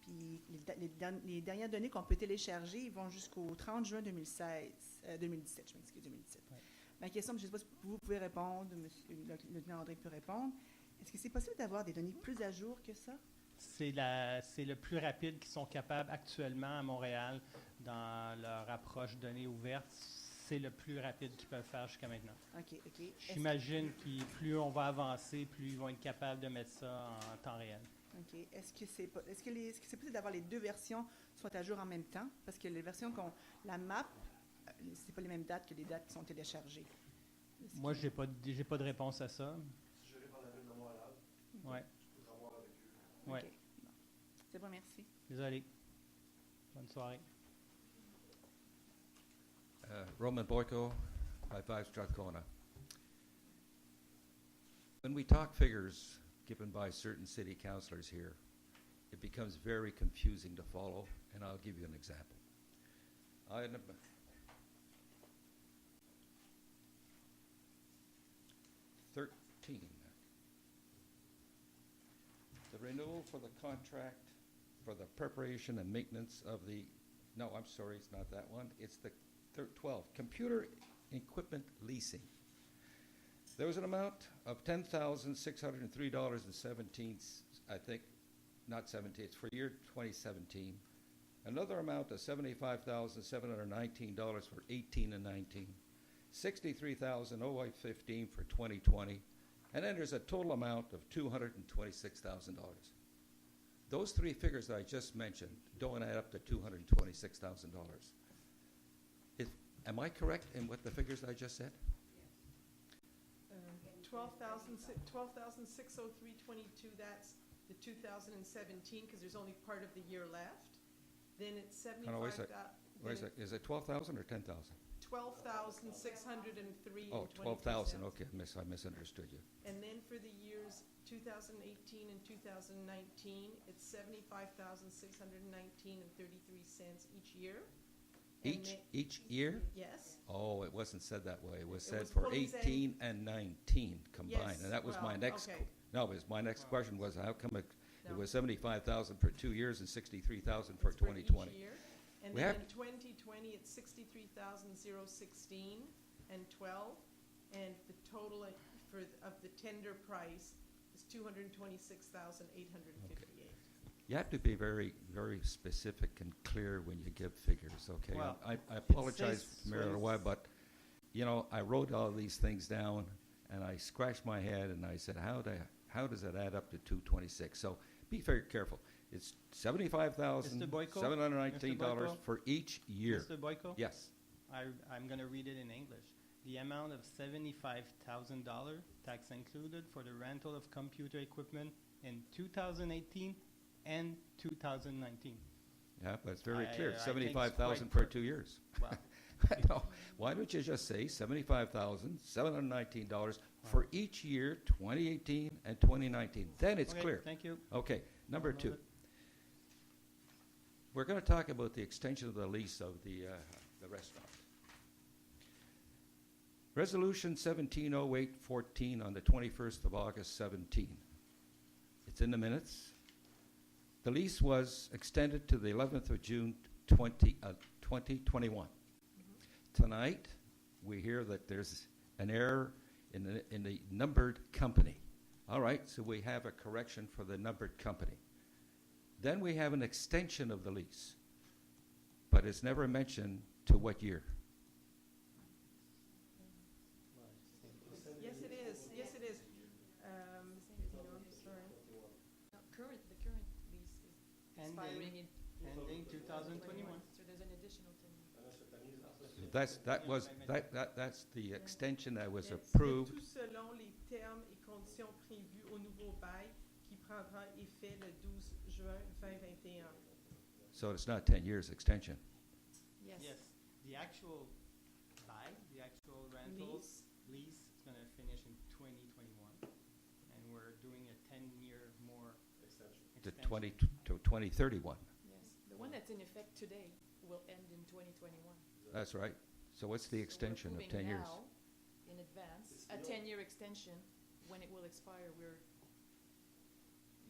Puis les dernières données qu'on peut télécharger vont jusqu'au 30 juin 2017, je m'excuse, 2017. Ouais. Ma question, je ne sais pas si vous pouvez répondre, le lieutenant André peut répondre. Est-ce que c'est possible d'avoir des données plus à jour que ça? C'est le plus rapide qu'ils sont capables actuellement à Montréal dans leur approche données ouvertes. C'est le plus rapide qu'ils peuvent faire jusqu'à maintenant. OK. J'imagine que plus on va avancer, plus ils vont être capables de mettre ça en temps réel. OK. Est-ce que c'est possible d'avoir les 2 versions soit à jour en même temps? Parce que les versions la map, c'est pas les mêmes dates que les dates qui sont téléchargées. Moi, j'ai pas de réponse à ça. Je vais par la ville de Mont-Royal. Ouais. Je peux avoir avec eux. Ouais. Okay. C'est bon, merci. Désolé. Bonne soirée. Roman Boyko, 55 Strathcona. When we talk figures given by certain city councilors here, it becomes very confusing to follow, and I'll give you an example. Item 13. The renewal for the contract for the preparation and maintenance of the, no, I'm sorry, it's not that one. It's the 12, computer equipment leasing. There was an amount of $10,603.17, I think, not 17, it's for year 2017. Another amount of $75,719 for 18 and 19. $63,015 for 2020. And then there's a total amount of $226,000. Those 3 figures that I just mentioned don't add up to $226,000. Am I correct in what the figures that I just said? 12,603.22, that's the 2017, because there's only part of the year left. Then it's 75. Wait a sec. Is it 12,000 or 10,000? 12,603. Oh, 12,000. Okay, I misunderstood you. And then for the years 2018 and 2019, it's 75,619 and 33 cents each year. Each year? Yes. Oh, it wasn't said that way. It was said for 18 and 19 combined. Yes, And that was my next okay. my next question was how come it was 75,000 for 2 years and 63,000 for 2020? Each year. And We then have- in 2020, it's 63,016 and 12, and the total of the tender price is 226,858. You have to be very, very specific and clear when you give figures, okay? Well, I it apologize, says Mayor Leroy, but, you know, I wrote all these things down, and I scratched my head, and I said, how does it add up to 226? So be very careful. It's $75,719 for each year. Mr. Boyko? Yes. I'm going to read it in English. The amount of $75,000, tax included, for the rental of computer equipment in 2018 and 2019. Yeah, but it's very clear. I think 75,000 it's for quite 2 years. Well, You know, why don't you just say $75,719 for each year, 2018 and 2019? Then it's Okay, clear. thank you. Okay, number I'll note 2. it. We're going to talk about the extension of the lease of the restaurant. Resolution 170814 on the 21st of August 17. It's in the minutes. The lease was extended to the 11th of June 2021. Tonight, we hear that there's an error in the numbered company. All right, so we have a correction for the numbered company. Then we have an extension of the lease, but it's never mentioned to what year. Yes, it is. Yes, it is. Sorry. The current lease is expiring in Ending 2021. So there's an additional 10 years. That's the extension that was Yes. approved. Tout selon les termes et conditions prévus au nouveau bail qui prendra effet le 12 juin 2021. So it's not 10 years extension. Yes. The actual buy, the actual rental lease is going to finish in 2021, and we're doing a 10-year more extension. To 2031. Yes, the one that's in effect today will end in 2021. That's right. So what's the extension of 10 years? Now, in advance, a 10-year extension, when it will expire,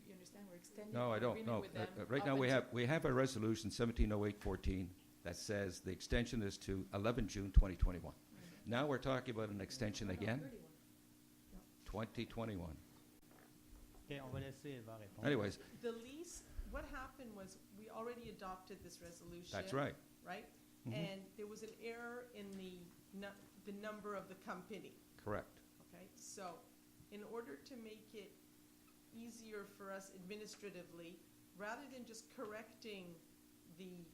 you understand, we're extending No, I our don't. agreement No, with them right up now we until- have a resolution 170814 that says the extension is to 11 June 2021. Now we're talking about an extension again. 2021. Okay, on va laisser Eva répondre. Anyways, The lease, what happened was we already adopted this resolution. that's right. Right? Mhm. And there was an error in the number of the company. Correct. Okay, so in order to make it easier for us administratively, rather than just correcting the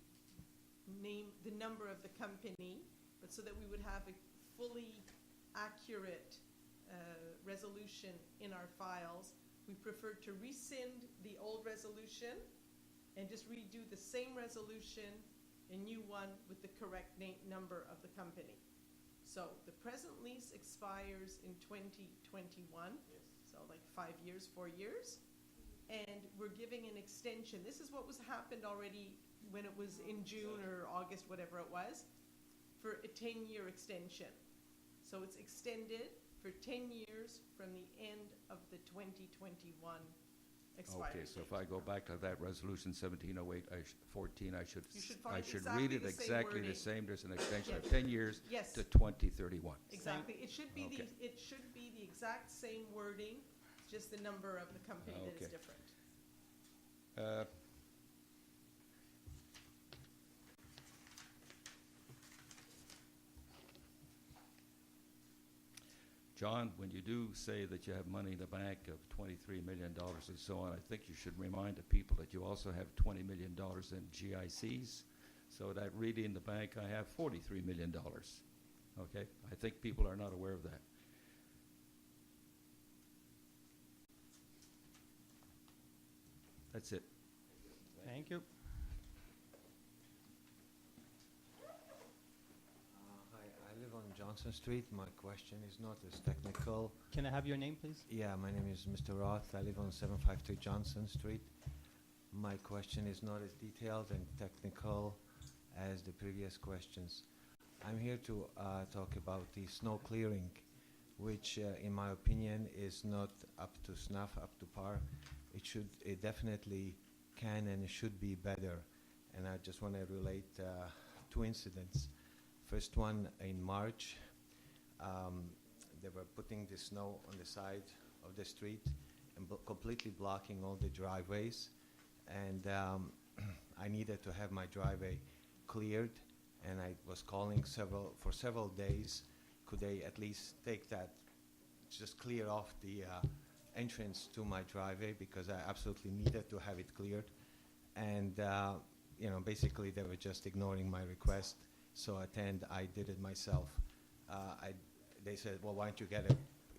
number of the company, but so that we would have a fully accurate resolution in our files, we preferred to rescind the old resolution and just redo the same resolution, a new one with the correct number of the company. So the present lease expires in 2021, so like 5 years, 4 years, and we're giving an extension. This is what was happened already when it was in June or August, whatever it was, for a 10-year extension. So it's extended for 10 years from the end of the 2021 expiry. Okay, so if I go back to that resolution 170814, I should You should I find should exactly read it the same exactly the wording. same. There's an extension of Yes. 10 years Yes. to 2031. Exactly. It should be Okay. the exact same wording, just the number of the company that is Okay. different. Uh, John, when you do say that you have money in the bank of $23 million and so on, I think you should remind the people that you also have $20 million in GICs. So that really in the bank, I have $43 million. Okay? I think people are not aware of that. That's it. Thank you. Hi, I live on Johnson Street. My question is not as technical. Can I have your name, please? Yeah, my name is Mr. Roth. I live on 752 Johnson Street. My question is not as detailed and technical as the previous questions. I'm here to talk about the snow clearing, which, in my opinion, is not up to snuff, up to par. It definitely can and should be better. and I just want to relate two incidents. First one in March, they were putting the snow on the side of the street and completely blocking all the driveways, and I needed to have my driveway cleared, and I was calling for several days. Could they at least take that, just clear off the entrance to my driveway, because I absolutely needed to have it cleared. And basically they were just ignoring my request. So I did it myself. They said, well, why don't you get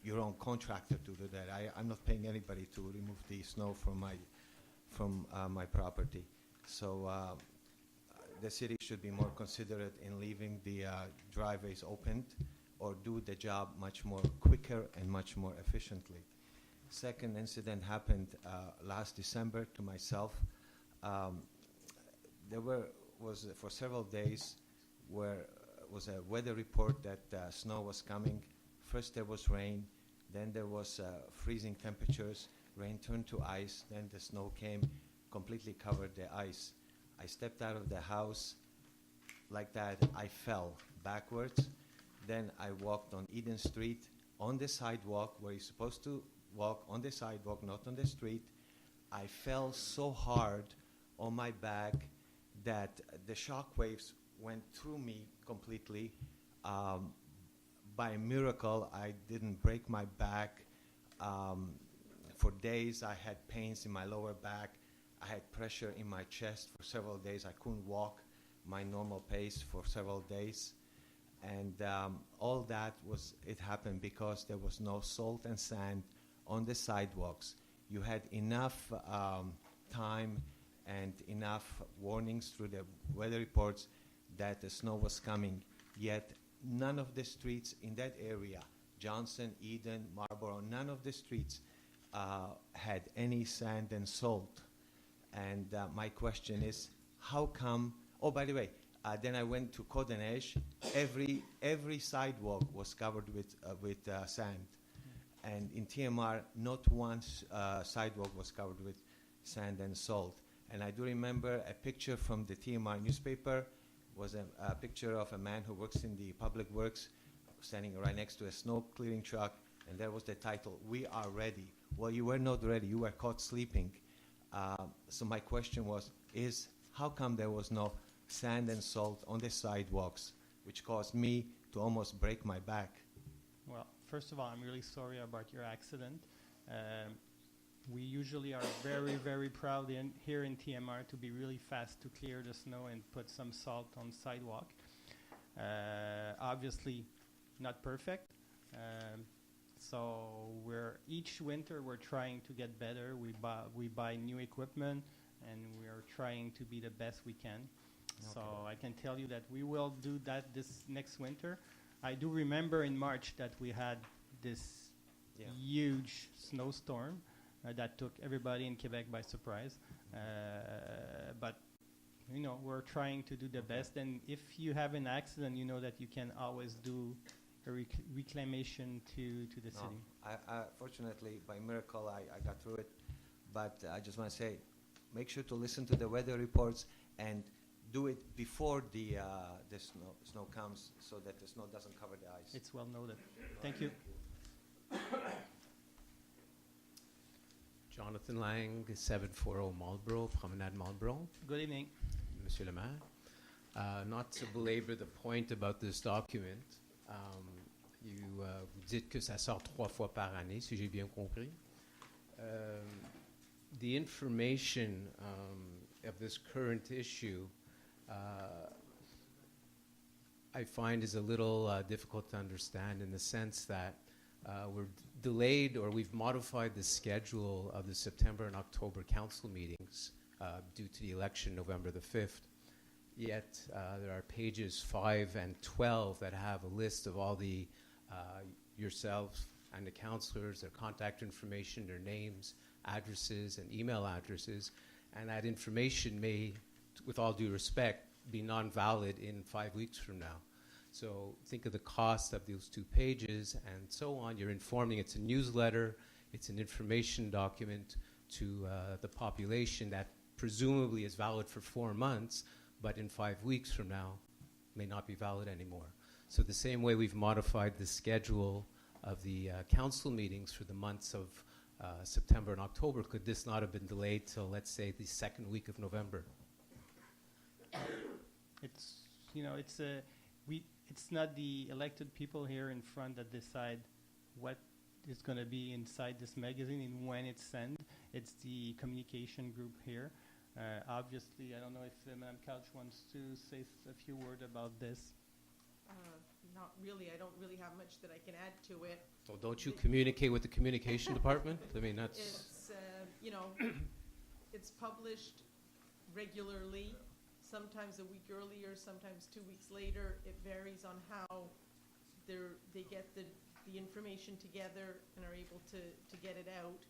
your own contractor to do that? I'm not paying anybody to remove the snow from my property. So the city should be more considerate in leaving the driveways opened, or do the job much more quicker and much more efficiently. Second incident happened last December to myself. There was for several days where was a weather report that snow was coming. First there was rain, then there was freezing temperatures, rain turned to ice, then the snow came, completely covered the ice. I stepped out of the house like that, I fell backwards. Then I walked on Eden Street on the sidewalk where you're supposed to walk on the sidewalk, not on the street. I fell so hard on my back that the shock waves went through me completely. By a miracle, I didn't break my back. For days, I had pains in my lower back. I had pressure in my chest for several days. I couldn't walk my normal pace for several days. And all that it happened because there was no salt and sand on the sidewalks. You had enough time and enough warnings through the weather reports that the snow was coming, yet none of the streets in that area, Johnson, Eden, Marlborough, none of the streets had any sand and salt. And my question is, how come, oh, by the way, then I went to Côte-des-Neiges. Every sidewalk was covered with sand. And in TMR, not one sidewalk was covered with sand and salt. And I do remember a picture from the TMR newspaper was a picture of a man who works in the public works standing right next to a snow clearing truck, and there was the title, "We are ready." Well, you were not ready. You were caught sleeping. So my question is how come there was no sand and salt on the sidewalks, which caused me to almost break my back? Well, first of all, I'm really sorry about your accident. We usually are very, very proud here in TMR to be really fast to clear the snow and put some salt on sidewalk. Obviously, not perfect. So each winter we're trying to get better. We buy new equipment, and we are trying to be the best we can. Okay. So I can tell you that we will do that this next winter. I do remember in March that we had this huge snowstorm that took everybody in Quebec by surprise. But we're trying to do the best. And if you have an accident, you know that you can always do a reclamation to the city. Fortunately, by miracle, I got through it. But I just want to say, make sure to listen to the weather reports and do it before the snow comes, so that the snow doesn't cover the ice. It's well noted. Thank you. Jonathan Lang, 740 Marlborough, Promenade Marlborough. Good evening. Monsieur le Maire. Not to belabor the point about this document, vous dites que ça sort 3 fois par année, si j'ai bien compris. The information of this current issue I find is a little difficult to understand, in the sense that we're delayed, or we've modified the schedule of the September and October council meetings due to the election November the 5th. Yet there are pages 5 and 12 that have a list of all the yourselves and the councillors, their contact information, their names, addresses, and email addresses. And that information may, with all due respect, be non-valid in 5 weeks from now. So think of the cost of those 2 pages and so on. You're informing, it's a newsletter, it's an information document to the population that presumably is valid for 4 months, but in 5 weeks from now may not be valid anymore. So the same way we've modified the schedule of the council meetings for the months of September and October, could this not have been delayed till, let's say, the second week of November? It's, you know, it's not the elected people here in front that decide what is going to be inside this magazine and when it's sent. It's the communication group here. Obviously, I don't know if Mme. Couch wants to say a few words about this. Not really. I don't really have much that I can add to it. So don't you communicate with the communication department? I mean, that's... It's, you know, it's published regularly, sometimes a week earlier, sometimes 2 weeks later. It varies on how they get the information together and are able to get it out.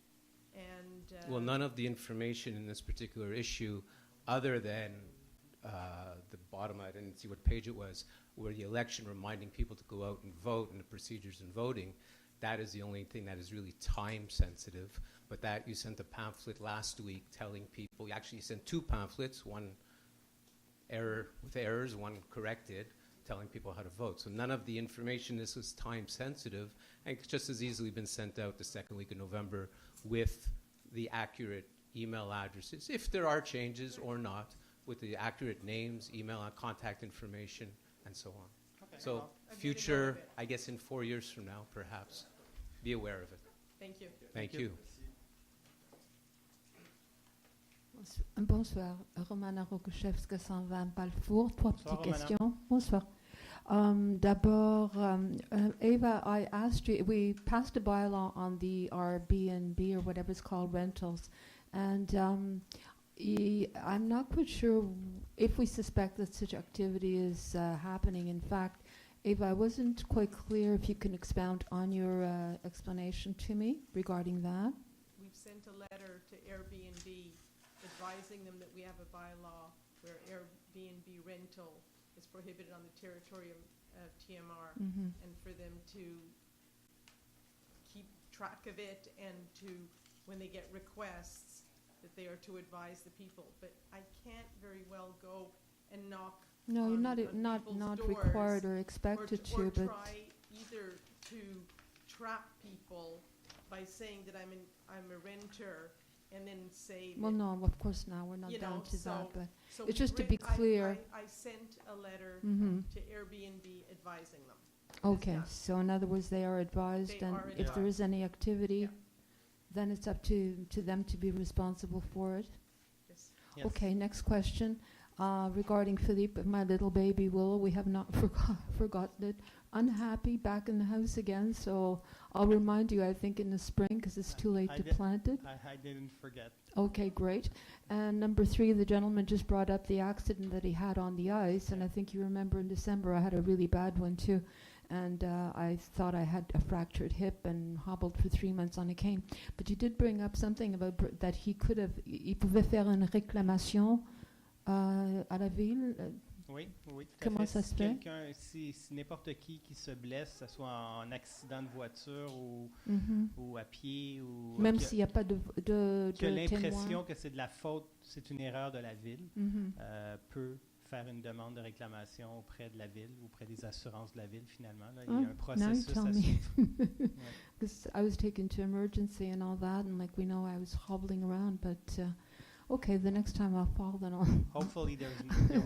And well, none of the information in this particular issue, other than the bottom, I didn't see what page it was, where the election reminding people to go out and vote and the procedures in voting, that is the only thing that is really time sensitive. But that you sent a pamphlet last week telling people, you actually sent 2 pamphlets, one error with errors, one corrected, telling people how to vote. So none of the information, this was time sensitive, and it's just as easily been sent out the second week of November with the accurate email addresses, if there are changes or not, with the accurate names, email, and contact information, and so on. Okay. So Well, future, I guess in 4 years from now, perhaps, be aware of it. Thank you. Thank you. Bonsoir, Romana Rokushevska, 120 Balfour. 3 petites Romana. questions. Bonsoir. D'abord, Eva, I asked you, we passed a bylaw on the Airbnb or whatever it's called, rentals, and I'm not quite sure if we suspect that such activity is happening. In fact, Eva, I wasn't quite clear if you can expound on your explanation to me regarding that. We've sent a letter to Airbnb advising them that we have a bylaw where Airbnb rental is prohibited on the territory of TMR, and for them to keep track of it and to, when they get requests, that they are to advise the people. But I can't very well go and knock No, you're on not people's doors required or expected or to, but try either to trap people by saying that I'm a renter and then say well, that, no, of course not. We're not you down know, to that, but so it's just to be I clear. sent a letter Mhm. to Airbnb advising them. Okay, Yeah. so in other words, they are advised, They and are if there is any activity, Yeah. then it's up to them to be responsible for it. Yes. Yes. Okay, next question. Regarding Philippe, my little baby Willow, we have not forgotten it. Unhappy, back in the house again, so I'll remind you, I think, in the spring, because it's too late to plant it. I didn't forget. Okay, great. And number 3, the gentleman just brought up the accident that he had on the ice, and I think you remember in December I had a really bad one too, and I thought I had a fractured hip and hobbled for 3 months on a cane. But you did bring up something about that he pouvait faire une réclamation à la ville. Oui, oui, tout à Comment fait. ça Si se fait? quelqu'un, si n'importe qui se blesse, que ce soit en accident de voiture ou à pied ou Même qui a- s'il n'y a pas de qui a l'impression témoin. que c'est de la faute, c'est une erreur de la ville, Mhm. peut faire une demande de réclamation auprès de la ville, auprès des assurances de la ville finalement. Là, il Oh, y a un now you processus tell à me. suivre. Ouais. Because I was taken to emergency and all that, and like we know, I was hobbling around. But okay, the next time I fall, then I'll Hopefully there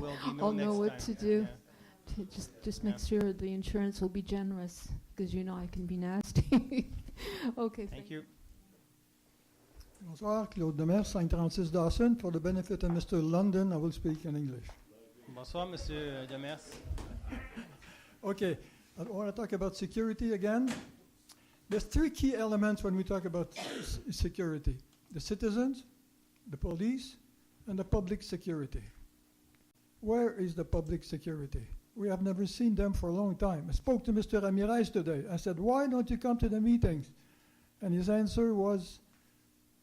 will be no I'll know what next to time. do. Yeah. To just make Yeah. sure the insurance will be generous, because you know I can be nasty. Okay, Thank you. Bonsoir, Claude Demers, 536 Dawson. For the benefit of Mr. London, I will speak in English. Bonsoir, Monsieur Demers. Okay, I want to talk about security again. There's 3 key elements when we talk about security: the citizens, the police, and the public security. Where is the public security? We have never seen them for a long time. I spoke to Mr. Ramirez today. I said, why don't you come to the meetings? And his answer was,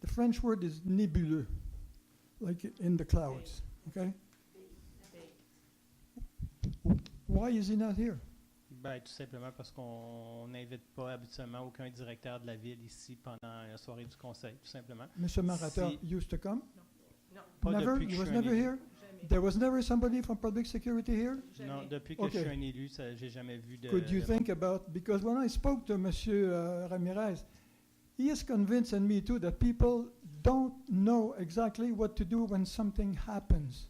the French word is nébuleux, like in the clouds. Okay? Why is he not here? Ben, tout simplement parce qu'on n'invite pas habituellement aucun directeur de la ville ici pendant la soirée du conseil, tout simplement. Mr. Maratta Si- used to come? Pas Never? depuis que He je was suis un never élu. here? Jamais. There was never somebody from public security here? Non, Jamais. depuis que je suis un élu, j'ai jamais vu de... Could you de- think about, because when I spoke to Monsieur Ramirez, he is convincing me too that people don't know exactly what to do when something happens.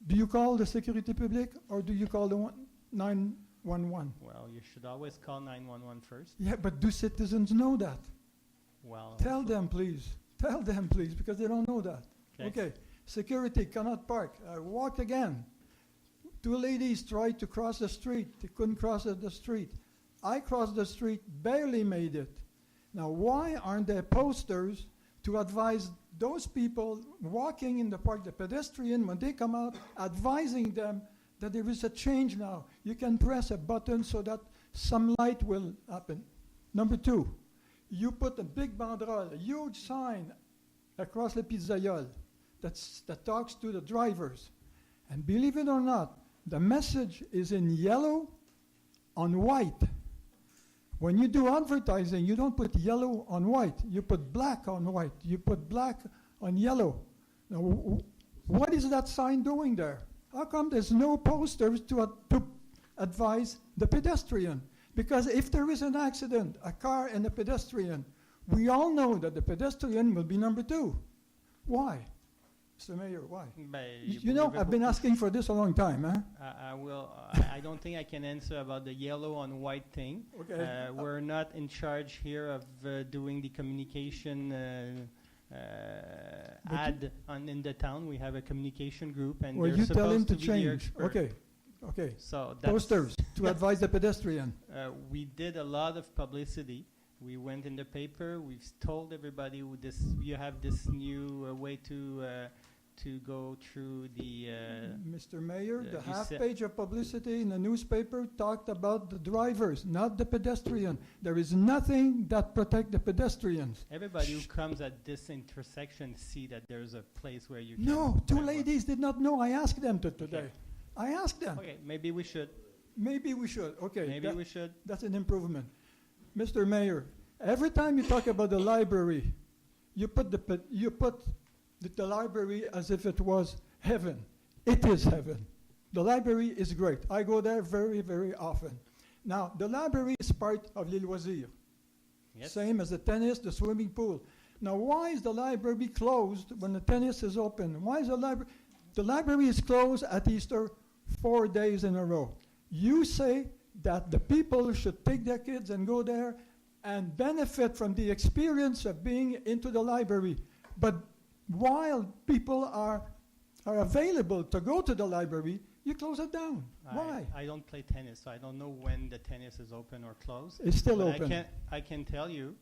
Do you call the security public or do you call the 911? Well, you should always call 911 first. Yeah, but do citizens know that? Well, Tell them, please. Tell them, please, because they don't know that. Okay. Security cannot park. I walked again. Two ladies tried to cross the street. They couldn't cross the street. I crossed the street, barely made it. Now, why aren't there posters to advise those people walking in the park, the pedestrian, when they come out, advising them that there is a change now? You can press a button so that some light will happen. Number two, you put a big banderole, a huge sign across the pizzaiole that talks to the drivers. And believe it or not, the message is in yellow on white. When you do advertising, you don't put yellow on white. You put black on white. You put black on yellow. Now, what is that sign doing there? How come there's no posters to advise the pedestrian? Because if there is an accident, a car and a pedestrian, we all know that the pedestrian will be number two. Why? Mr. Mayor, why? You know, I've been asking for this a long time, huh? I will. I don't think I can answer about the yellow on white thing. Okay. We're not in charge here of doing the communication ad in the town. We have a communication group, and Well, they're you tell him supposed to be the change. expert. Okay. Okay. So that's Posters to advise the pedestrian. We did a lot of publicity. We went in the paper. We've told everybody you have this new way to go through the. Mr. Mayor, the you half said- page of publicity in the newspaper talked about the drivers, not the pedestrian. There is nothing that protects the pedestrians. Everybody who comes at this intersection see that there's a place where you can. No, two ladies did not know. I asked them today. Okay. I asked them. Okay, maybe we should. Maybe we should. Okay. Maybe we should. That's an improvement. Mr. Mayor, every time you talk about the library, you put the library as if it was heaven. It is heaven. The library is great. I go there very, very often. Now, the library is part of Les Loisirs. Yes. Same as the tennis, the swimming pool. Now, why is the library closed when the tennis is open? Why is the library? The library is closed at Easter 4 days in a row. You say that the people should take their kids and go there and benefit from the experience of being into the library. But while people are available to go to the library, you close it down. Why? I don't play tennis, so I don't know when the tennis is open or closed. It's still But open. I can tell you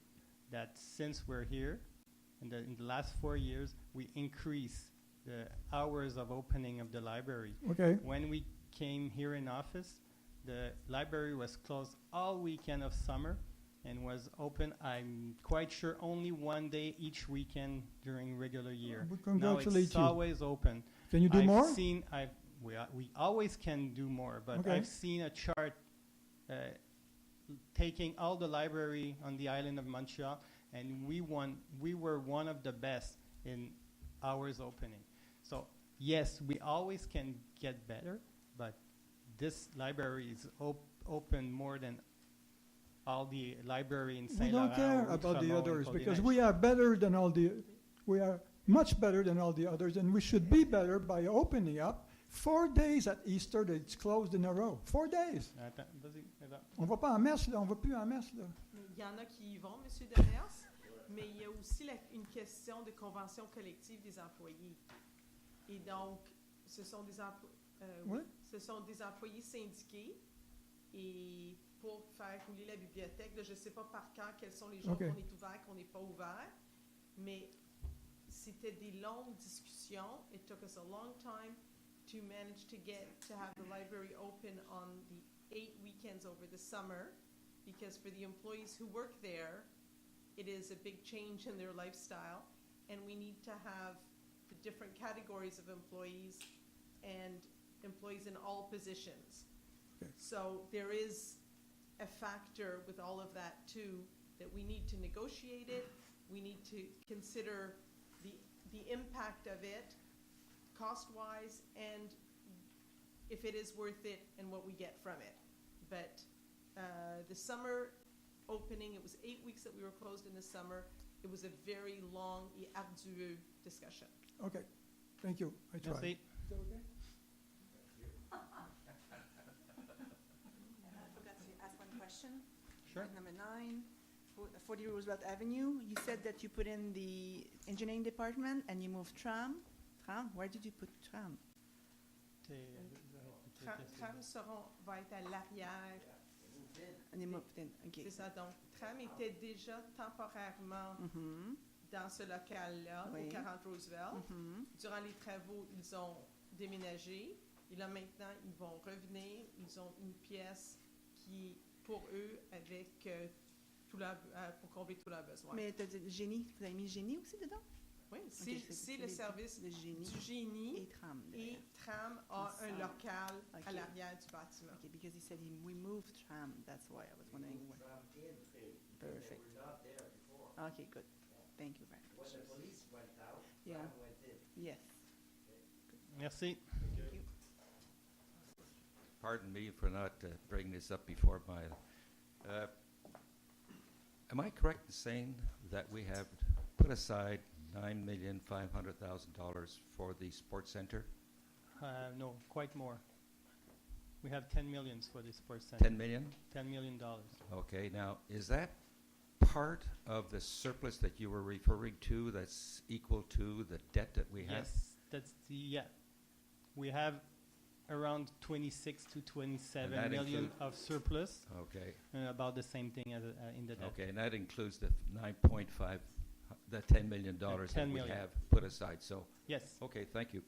that since we're here, in the last 4 years, we increased the hours of opening of the library. Okay. When we came here in office, the library was closed all weekend of summer and was open, I'm quite sure, only one day each weekend during regular year. We Now congratulate it's you. always open. Can you do I've more? Seen, we always can do more, but Okay. I've seen a chart taking all the library on the island of Montreal, and we were one of the best in hours opening. So yes, we always can get better, but this library is open more than all the library in We Saint don't Laurent. care or about the Outremont others and because Côte-des-Neiges. we are better than all the, we are much better than all the others, and we should be better by opening up 4 days at Easter that it's closed in a row. 4 days. Attends, vas-y, attends. On va pas en messe, là. On va plus en messe, là. Il y en a qui y vont, M. Demers, mais il y a aussi une question de convention collective des employés. Et donc, ce sont des, Oui. ce sont des employés syndiqués. Et pour faire rouler la bibliothèque, là, je ne sais pas par cœur quels sont les jours OK. qu'on est ouvert, qu'on n'est pas ouvert, mais c'était des longues discussions. It took us a long time to manage to have the library open on the 8 weekends over the summer, because for the employees who work there, it is a big change in their lifestyle, and we need to have the different categories of employees and employees in all positions. Okay. So there is a factor with all of that too, that we need to negotiate it. We need to consider the the impact of it, cost-wise, and if it is worth it and what we get from it. But the summer opening, it was 8 weeks that we were closed in the summer. It was a very long et ardueux discussion. Okay, thank you. I tried. Merci. Is that okay? I forgot to ask one question. Sure. Point number 9, 40 Roosevelt Avenue. You said that you put in the engineering department and you moved tram. Where did you put tram? Tram va être à l'arrière. And you moved in. Okay. C'est ça. Donc, tram était déjà temporairement dans ce local-là, Oui. au 40 Roosevelt. Durant les travaux, ils ont déménagé. Et là, maintenant, ils vont revenir. Ils ont une pièce qui est pour eux avec pour combler tous leurs besoins. Mais tu as dit génie. Vous avez mis génie aussi dedans? Oui, Okay, c'est le service de génie du génie et tram. et tram a un Ensemble. local à Okay. l'arrière du bâtiment. Okay, because he said we moved tram. That's why I was wondering. Perfect. Okay, good. Thank you very much. When the police went out, Yeah. tram went in. Yes. Merci. Thank you. Pardon me for not bringing this up before my... am I correct in saying that we have put aside $9,500,000 for the sports center? No, quite more. We have 10 million for the sports center. 10 million? $10 million. Okay, now, is that part of the surplus that you were referring to that's equal to the debt that we have? Yes, that's we have around 26 to 27 that million of surplus. Okay. About the same thing as in the debt. Okay, and that includes the 9.5, the $10 million that 10 we million. have put aside, so. Yes. Okay, thank you.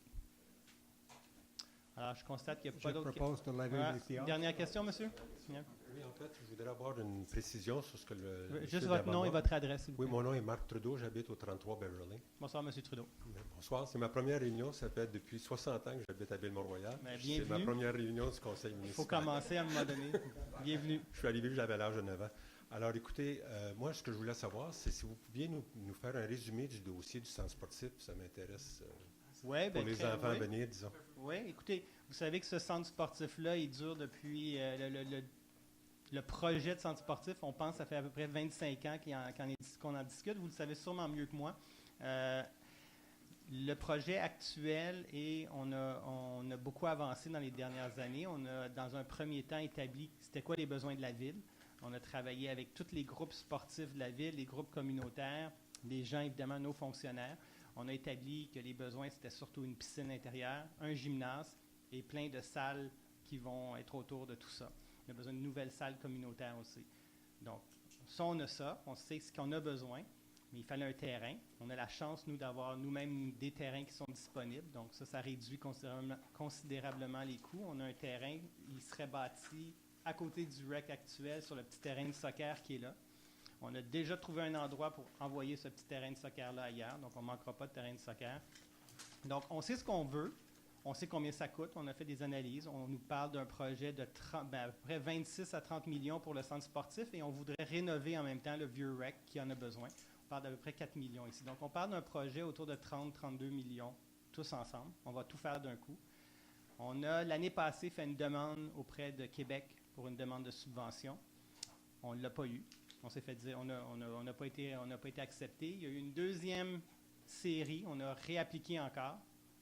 Alors, je constate qu'il n'y a pas Je d'autres propose de lever les séances. Dernière question, monsieur? Yeah. Oui, en fait, je voudrais avoir une précision sur ce que le... Juste votre nom et votre adresse, s'il vous Oui, plaît. mon nom est Marc Trudeau, j'habite au 33 Beverly. Bonsoir, monsieur Trudeau. Bonsoir, c'est ma première réunion, ça fait depuis 60 ans que j'habite à Ville Mont-Royal. Bienvenue. C'est ma première réunion du conseil municipal. Il faut commencer à un moment donné. Bienvenue. Je suis arrivé, j'avais l'âge de 9 ans. Alors écoutez, moi ce que je voulais savoir, c'est si vous pouviez nous faire un résumé du dossier du centre sportif, ça m'intéresse pour les enfants à venir, disons. Oui, écoutez, vous savez que ce centre sportif-là, il dure depuis le projet de centre sportif. On pense que ça fait à peu près 25 ans qu'on en discute. Vous le savez sûrement mieux que moi. Le projet actuel, et on a beaucoup avancé dans les dernières années. On a, dans un premier temps, établi c'était quoi les besoins de la ville. On a travaillé avec tous les groupes sportifs de la ville, les groupes communautaires, les gens, évidemment, nos fonctionnaires. On a établi que les besoins, c'était surtout une piscine intérieure, un gymnase et plein de salles qui vont être autour de tout ça. On a besoin de nouvelles salles communautaires aussi. Donc, ça, on a ça. On sait ce qu'on a besoin, mais il fallait un terrain. On a la chance, nous, d'avoir nous-mêmes des terrains qui sont disponibles. Donc, ça réduit considérablement les coûts. On a un terrain, il serait bâti à côté du rec actuel, sur le petit terrain de soccer qui est là. On a déjà trouvé un endroit pour envoyer ce petit terrain de soccer-là ailleurs, donc on ne manquera pas de terrain de soccer. Donc, on sait ce qu'on veut, on sait combien ça coûte, on a fait des analyses, on nous parle d'un projet de à peu près 26 à 30 millions pour le centre sportif et on voudrait rénover en même temps le vieux rec qui en a besoin. On parle d'à peu près 4 millions ici. Donc, on parle d'un projet autour de 30-32 millions, tous ensemble. On va tout faire d'un coup. On a, l'année passée, fait une demande auprès de Québec pour une demande de subvention. On ne l'a pas eu. On s'est fait dire, on n'a pas été accepté. Il y a eu une deuxième série, on a réappliqué encore.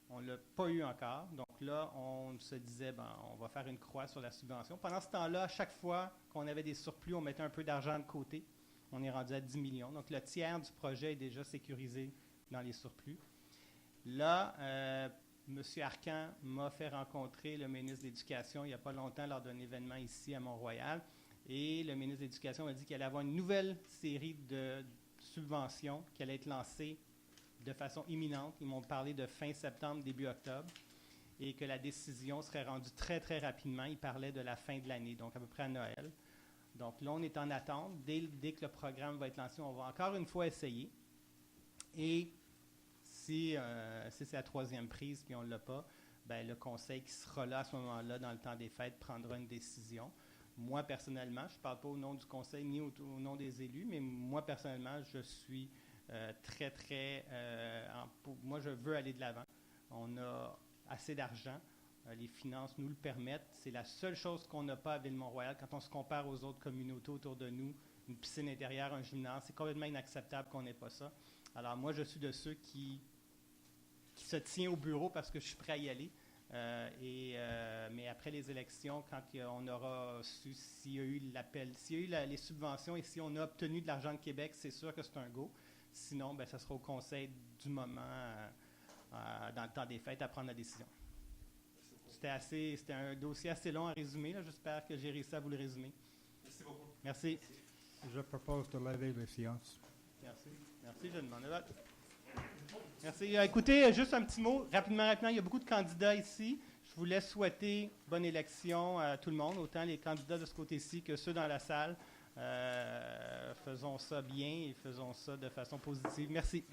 On ne l'a pas eu encore. Donc là, on se disait, on va faire une croix sur la subvention. Pendant ce temps-là, à chaque fois qu'on avait des surplus, on mettait un peu d'argent de côté. On est rendu à 10 millions. Donc le tiers du projet est déjà sécurisé dans les surplus. Là, M. Arcan m'a fait rencontrer le ministre de l'Éducation il n'y a pas longtemps lors d'un événement ici à Mont-Royal. Et le ministre de l'Éducation m'a dit qu'il allait avoir une nouvelle série de subventions qui allait être lancée de façon imminente. Ils m'ont parlé de fin septembre, début octobre, et que la décision serait rendue très, très rapidement. Ils parlaient de la fin de l'année, donc à peu près à Noël. Donc là, on est en attente. Dès que le programme va être lancé, on va encore une fois essayer. Et si c'est la troisième prise puis on ne l'a pas, le conseil qui sera là à ce moment-là, dans le temps des fêtes, prendra une décision. Moi, personnellement, je ne parle pas au nom du conseil ni au nom des élus, mais moi, personnellement, je suis très, très... moi, je veux aller de l'avant. On a assez d'argent. Les finances nous le permettent. C'est la seule chose qu'on n'a pas à Ville-Mont-Royal. Quand on se compare aux autres communautés autour de nous, une piscine intérieure, un gymnase, c'est complètement inacceptable qu'on n'ait pas ça. Alors moi, je suis de ceux qui se tient au bureau parce que je suis prêt à y aller. Mais après les élections, quand on aura su s'il y a eu l'appel, s'il y a eu les subventions et si on a obtenu de l'argent de Québec, c'est sûr que c'est un go. Sinon, ben, ça sera au conseil du moment, dans le temps des fêtes, à prendre la décision. C'était un dossier assez long à résumer. Là. J'espère que j'ai réussi à vous le résumer. Merci beaucoup. Merci. Je propose de lever les séances. Merci. Merci, je demande le vote. Merci. Écoutez, juste un petit mot, rapidement, il y a beaucoup de candidats ici. Je voulais souhaiter bonne élection à tout le monde, autant les candidats de ce côté-ci que ceux dans la salle. Faisons ça bien et faisons ça de façon positive. Merci.